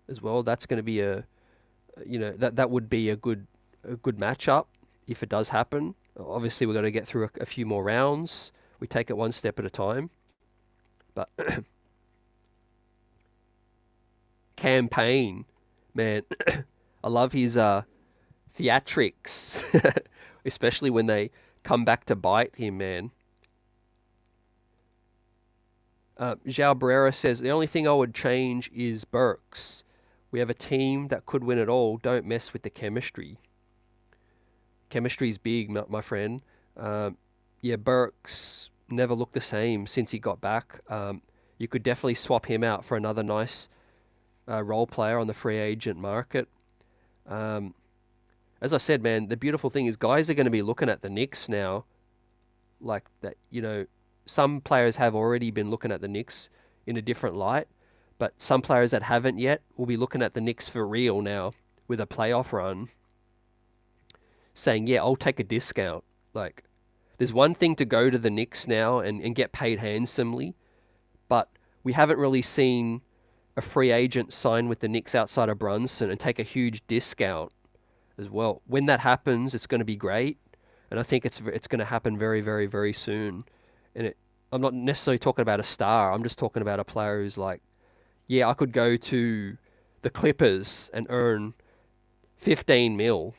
as well. That's going to be that would be a good matchup if it does happen. Obviously, we've got to get through a few more rounds. We take it one step at a time. But campaign, man, I love his theatrics, especially when they come back to bite him, man. João Barrera says, the only thing I would change is Burks. We have a team that could win it all. Don't mess with the chemistry. Chemistry's big, my friend. Burks never looked the same since he got back. You could definitely swap him out for another nice role player on the free agent market. As I said, man, the beautiful thing is guys are going to be looking at the Knicks now like that. Some players have already been looking at the Knicks in a different light, but some players that haven't yet will be looking at the Knicks for real now with a playoff run, saying, yeah, I'll take a discount. Like, there's one thing to go to the Knicks now and get paid handsomely, but we haven't really seen a free agent sign with the Knicks outside of Brunson and take a huge discount as well. When that happens, it's going to be great, and I think it's going to happen very, very, very soon. And I'm not necessarily talking about a star. I'm just talking about a player who's like, yeah, I could go to the Clippers and earn 15 mil,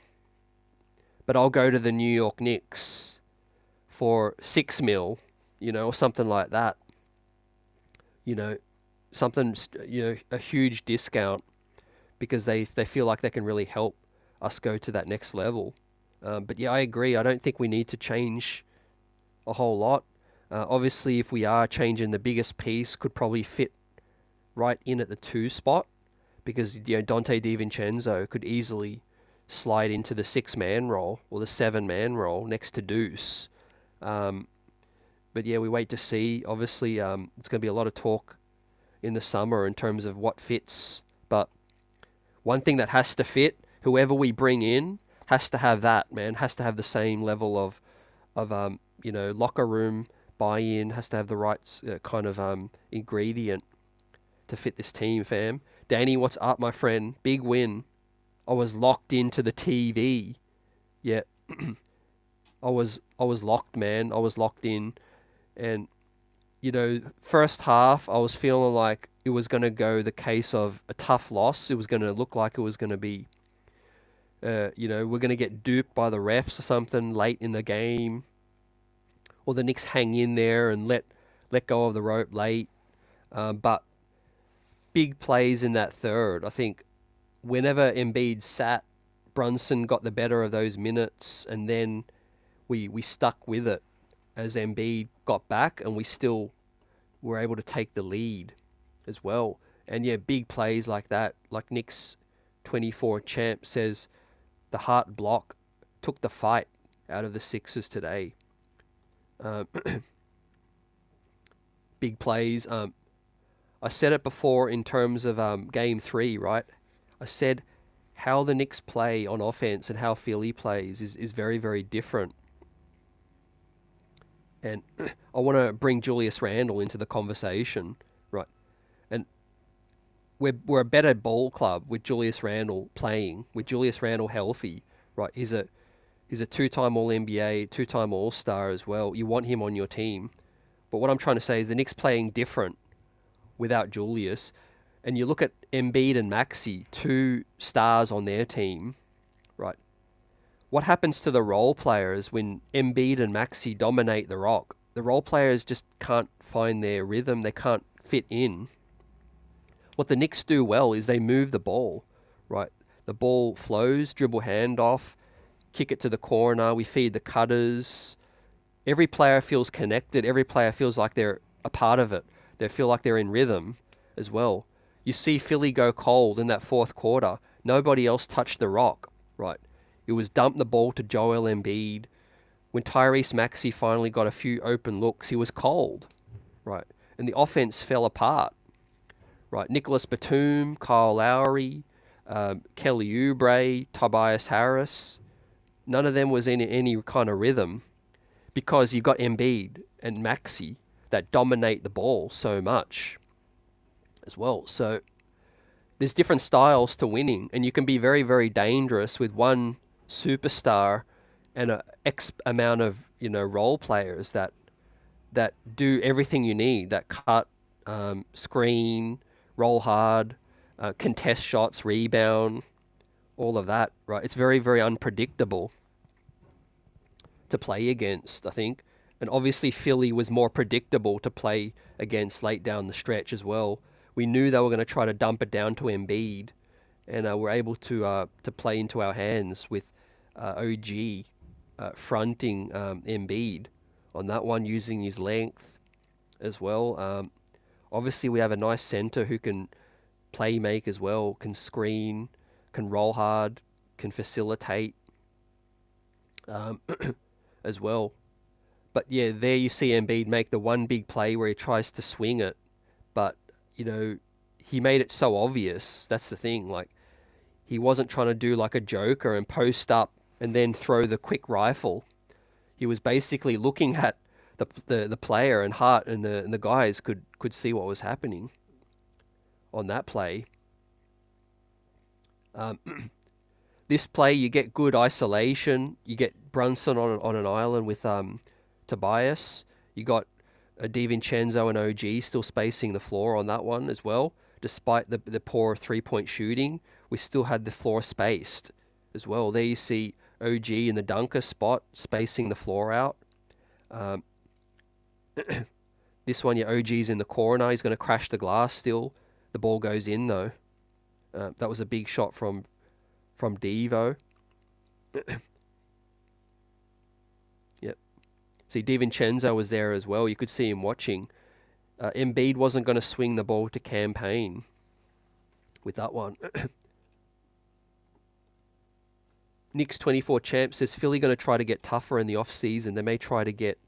but I'll go to the New York Knicks for 6 mil, or something like that. Something, a huge discount, because they feel like they can really help us go to that next level. But yeah, I agree. I don't think we need to change a whole lot. Obviously, if we are changing, the biggest piece could probably fit right in at the 2 spot, because Dante DiVincenzo could easily slide into the 6-man role or the 7-man role next to Deuce. But yeah, we wait to see. Obviously, it's going to be a lot of talk in the summer in terms of what fits. But one thing that has to fit, whoever we bring in has to have that, man. Has to have the same level of locker room buy-in. Has to have the right kind of ingredient to fit this team, fam. Danny, what's up, my friend? Big win. I was locked into the TV. Yeah, I was locked, man. I was locked in, and first half I was feeling like it was going to go the case of a tough loss. It was going to look like it was going to be, we're going to get duped by the refs or something late in the game, or the Knicks hang in there and let go of the rope late. But big plays in that third. I think whenever Embiid sat, Brunson got the better of those minutes, and then we stuck with it as Embiid got back, and we still were able to take the lead as well. And yeah, big plays like that, like Knicks 24 champ says, the Hart block took the fight out of the Sixers today. Big plays. I said it before in terms of Game 3, right? I said how the Knicks play on offense and how Philly plays is very, very different. And I want to bring Julius Randle into the conversation, right? And we're a better ball club with Julius Randle playing, with Julius Randle healthy, right? He's a 2-time All-NBA, 2-time All-Star as well. You want him on your team. But what I'm trying to say is the Knicks playing different without Julius. And you look at Embiid and Maxey, 2 stars on their team, right? What happens to the role players when Embiid and Maxey dominate the rock? The role players just can't find their rhythm. They can't fit in. What the Knicks do well is they move the ball, right? The ball flows, dribble handoff, kick it to the corner. We feed the cutters. Every player feels connected. Every player feels like they're a part of it. They feel like they're in rhythm as well. You see Philly go cold in that fourth quarter. Nobody else touched the rock, right? It was dump the ball to Joel Embiid. When Tyrese Maxey finally got a few open looks, he was cold, right? And the offense fell apart, right? Nicholas Batum, Kyle Lowry, Kelly Oubre, Tobias Harris. None of them was in any kind of rhythm because you got Embiid and Maxey that dominate the ball so much as well. So there's different styles to winning, and you can be very, very dangerous with one superstar and a X amount of role players that do everything you need, that cut, screen, roll hard, contest shots, rebound, all of that, right? It's very, very unpredictable to play against, I think. And obviously Philly was more predictable to play against late down the stretch as well. We knew they were going to try to dump it down to Embiid, and we're able to play into our hands with OG fronting Embiid on that one, using his length as well. Obviously, we have a nice center who can play make as well, can screen, can roll hard, can facilitate as well. But yeah, there you see Embiid make the one big play where he tries to swing it, but he made it so obvious. That's the thing. Like, he wasn't trying to do like a joker and post up and then throw the quick rifle. He was basically looking at the player, and Hart and the guys could see what was happening on that play. This play, you get good isolation. You get Brunson on an island with Tobias. You got DiVincenzo and OG still spacing the floor on that one as well. Despite the poor 3-point shooting, we still had the floor spaced as well. There you see OG in the dunker spot, spacing the floor out. This one, your OG's in the corner. He's going to crash the glass still. The ball goes in, though. That was a big shot from Devo. Yep. See, DiVincenzo was there as well. You could see him watching. Embiid wasn't going to swing the ball to campaign with that one. Knicks 24 champ says Philly going to try to get tougher in the off season. They may try to get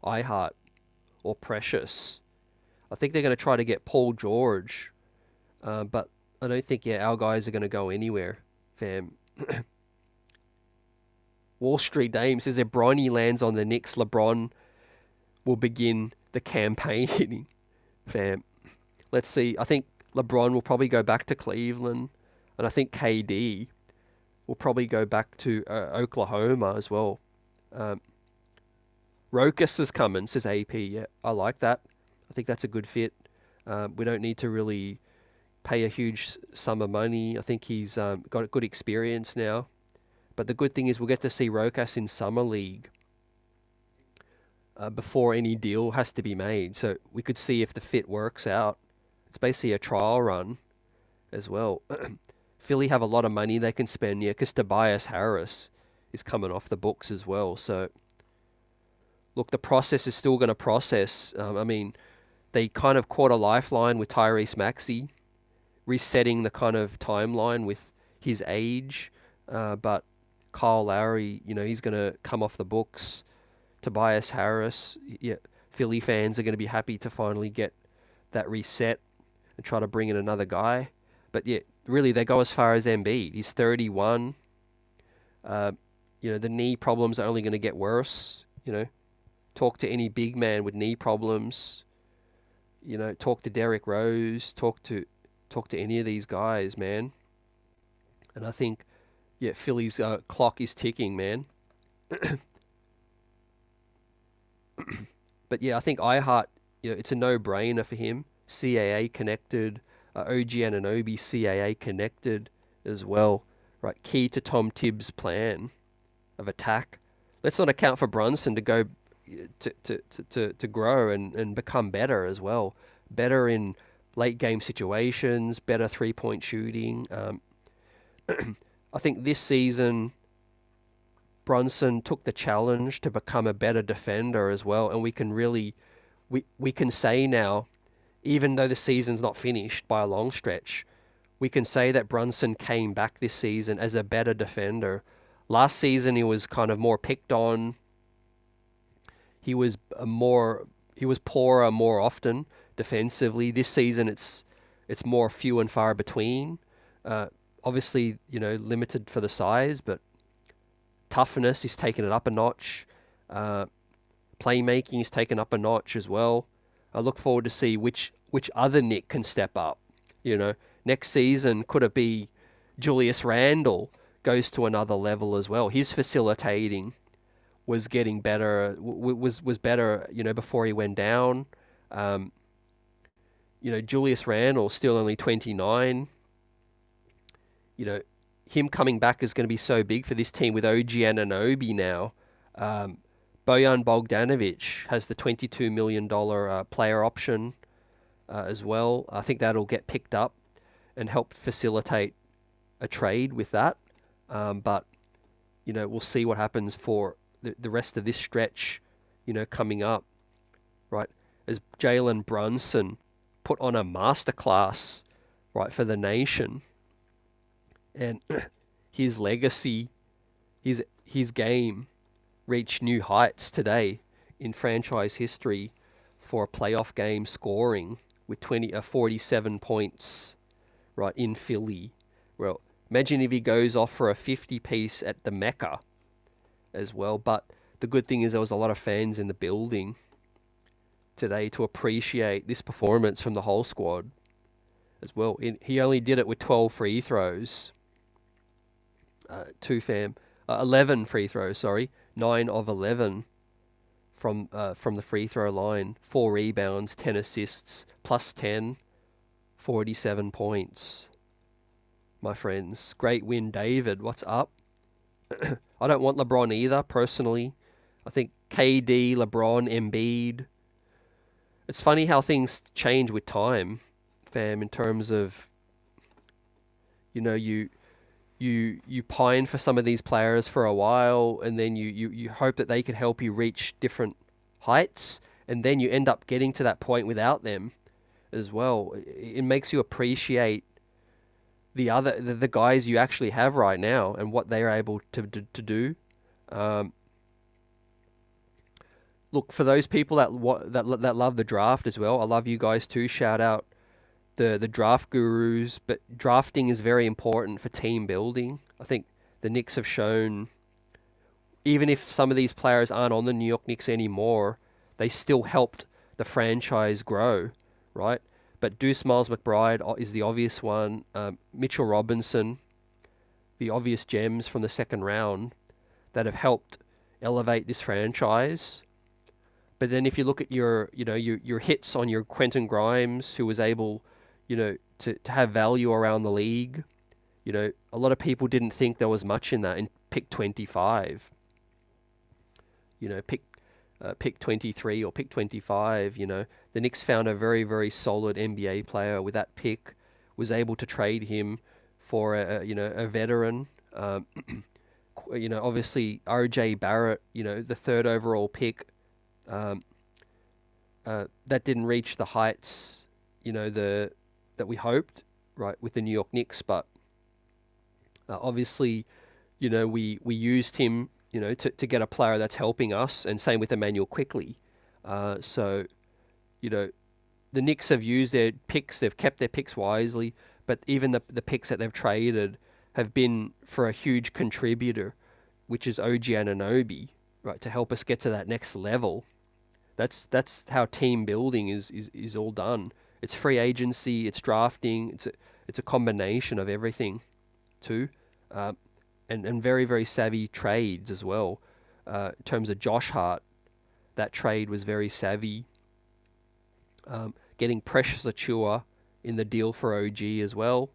Hart or Precious. I think they're going to try to get Paul George, but I don't think our guys are going to go anywhere, fam. Wall Street Dame says if Bronny lands on the Knicks, LeBron will begin the campaigning, fam. Let's see. I think LeBron will probably go back to Cleveland, and I think KD will probably go back to Oklahoma as well. Rokas is coming, says AP. Yeah, I like that. I think that's a good fit. We don't need to really pay a huge sum of money. I think he's got a good experience now. But the good thing is we'll get to see Rokas in Summer League before any deal has to be made. So we could see if the fit works out. It's basically a trial run as well. Philly have a lot of money they can spend, because Tobias Harris is coming off the books as well. So, look, the process is still going to process. I mean, they kind of caught a lifeline with Tyrese Maxey, resetting the kind of timeline with his age. But Kyle Lowry, he's going to come off the books. Tobias Harris, Philly fans are going to be happy to finally get that reset and try to bring in another guy. But really, they go as far as Embiid. He's 31. The knee problems are only going to get worse. Talk to any big man with knee problems. Talk to Derrick Rose. Talk to any of these guys, man. And I think, Philly's clock is ticking, man. But I think Hart, it's a no-brainer for him. CAA connected. OG Anunoby CAA connected as well. Right, key to Tom Tibs' plan of attack. Let's not account for Brunson to go to grow and become better as well. Better in late game situations, better 3-point shooting. I think this season Brunson took the challenge to become a better defender as well, and we can really we can say now, even though the season's not finished by a long stretch, we can say that Brunson came back this season as a better defender. Last season he was kind of more picked on. He was poorer more often defensively. This season it's more few and far between. Obviously, limited for the size, but toughness is taking it up a notch. Playmaking is taken up a notch as well. I look forward to see which other Nick can step up. Next season, could it be Julius Randle goes to another level as well? His facilitating was getting better, was better, before he went down. Julius Randle still only 29. Him coming back is going to be so big for this team with OG Anunoby now. Bojan Bogdanovic has the $22 million player option as well. I think that'll get picked up and help facilitate a trade with that. But we'll see what happens for the rest of this stretch, coming up, right? As Jalen Brunson put on a masterclass, right, for the nation. And his legacy, his game reached new heights today in franchise history for a playoff game scoring with 47 points, right, in Philly. Well, imagine if he goes off for a 50-piece at the Mecca as well. But the good thing is there was a lot of fans in the building today to appreciate this performance from the whole squad as well. He only did it with 12 free throws. 11 free throws, 9 of 11 from the free throw line, 4 rebounds, 10 assists, plus 10, 47 points. My friends, great win, David. What's up? I don't want LeBron either, personally. I think KD, LeBron, Embiid. It's funny how things change with time, fam, in terms of You know, you pine for some of these players for a while, and then you hope that they can help you reach different heights, and then you end up getting to that point without them as well. It makes you appreciate the guys you actually have right now and what they're able to do. Look, for those people that love the draft as well, I love you guys too. Shout out the draft gurus, but drafting is very important for team building. I think the Knicks have shown, even if some of these players aren't on the New York Knicks anymore, they still helped the franchise grow, right? But Deuce Miles McBride is the obvious one. Mitchell Robinson, the obvious gems from the second round that have helped elevate this franchise. But then if you look at your hits on your Quentin Grimes, who was able, to have value around the league, a lot of people didn't think there was much in that in pick 25. Pick 23 or pick 25, the Knicks found a very, very solid NBA player with that pick, was able to trade him for a veteran. Obviously RJ Barrett, the third overall pick, that didn't reach the heights, that we hoped, right, with the New York Knicks, but obviously, we used him, to get a player that's helping us, and same with Emmanuel Quickly. So, the Knicks have used their picks, they've kept their picks wisely, but even the picks that they've traded have been for a huge contributor, which is OG Anunoby, right, to help us get to that next level. That's how team building is all done. It's free agency, it's drafting, it's a combination of everything, too. And very, very savvy trades as well. In terms of Josh Hart, that trade was very savvy. Getting Precious Achiuwa in the deal for OG as well.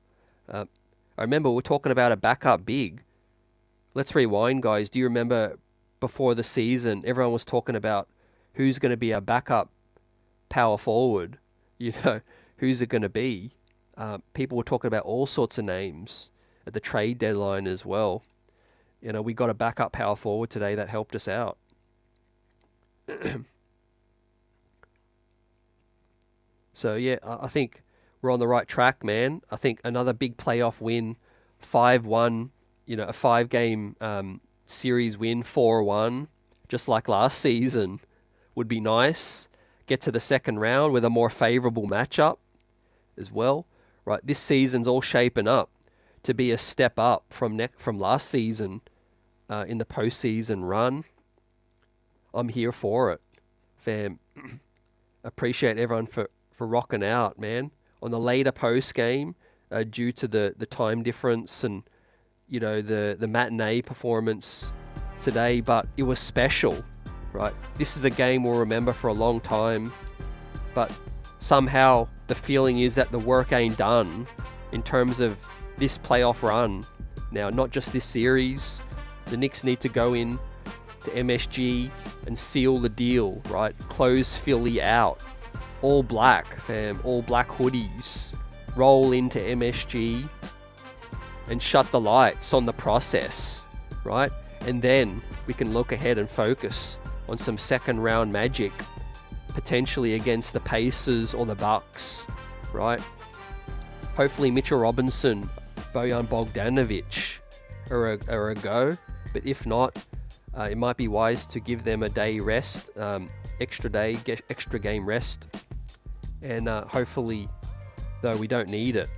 I remember we're talking about a backup big. Let's rewind, guys. Do you remember before the season, everyone was talking about who's going to be a backup power forward? Who's it going to be? People were talking about all sorts of names at the trade deadline as well. We got a backup power forward today that helped us out. So yeah, I think we're on the right track, man. I think another big playoff win, 5-1, a 5-game series win, 4-1, just like last season, would be nice. Get to the second round with a more favourable matchup as well. Right, this season's all shaping up to be a step up from last season in the postseason run. I'm here for it, fam. Appreciate everyone for rocking out, man. On the later post game, due to the time difference and the matinee performance today, but it was special, right? This is a game we'll remember for a long time, but somehow the feeling is that the work ain't done in terms of this playoff run. Now, not just this series, the Knicks need to go in to MSG and seal the deal, right? Close Philly out. All black, fam. All black hoodies. Roll into MSG and shut the lights on the process, right? And then we can look ahead and focus on some second round magic, potentially against the Pacers or the Bucks, right? Hopefully Mitchell Robinson, Bojan Bogdanovic are a go, but if not, it might be wise to give them a day rest, extra game rest, and hopefully, though we don't need it,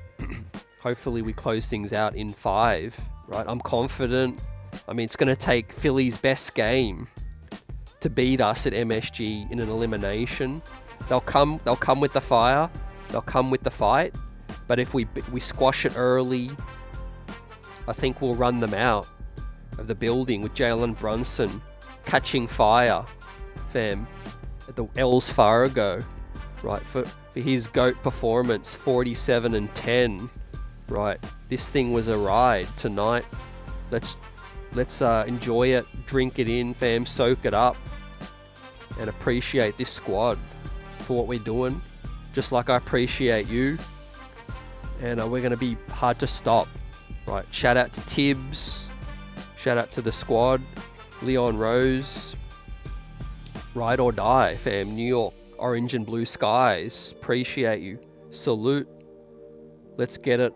hopefully we close things out in 5, right? I'm confident. I mean, it's going to take Philly's best game to beat us at MSG in an elimination. They'll come with the fire, they'll come with the fight, but if we squash it early, I think we'll run them out of the building with Jalen Brunson catching fire, fam, at the Els Fargo, right, for his GOAT performance, 47-10, right? This thing was a ride tonight. Let's enjoy it, drink it in, fam, soak it up, and appreciate this squad for what we're doing, just like I appreciate you. And we're going to be hard to stop Right, shout out to Tibs. Shout out to the squad. Leon Rose. Ride or die, fam. New York, orange and blue skies. Appreciate you. Salute. Let's get it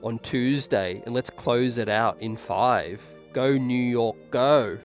on Tuesday and let's close it out in 5. Go New York, go.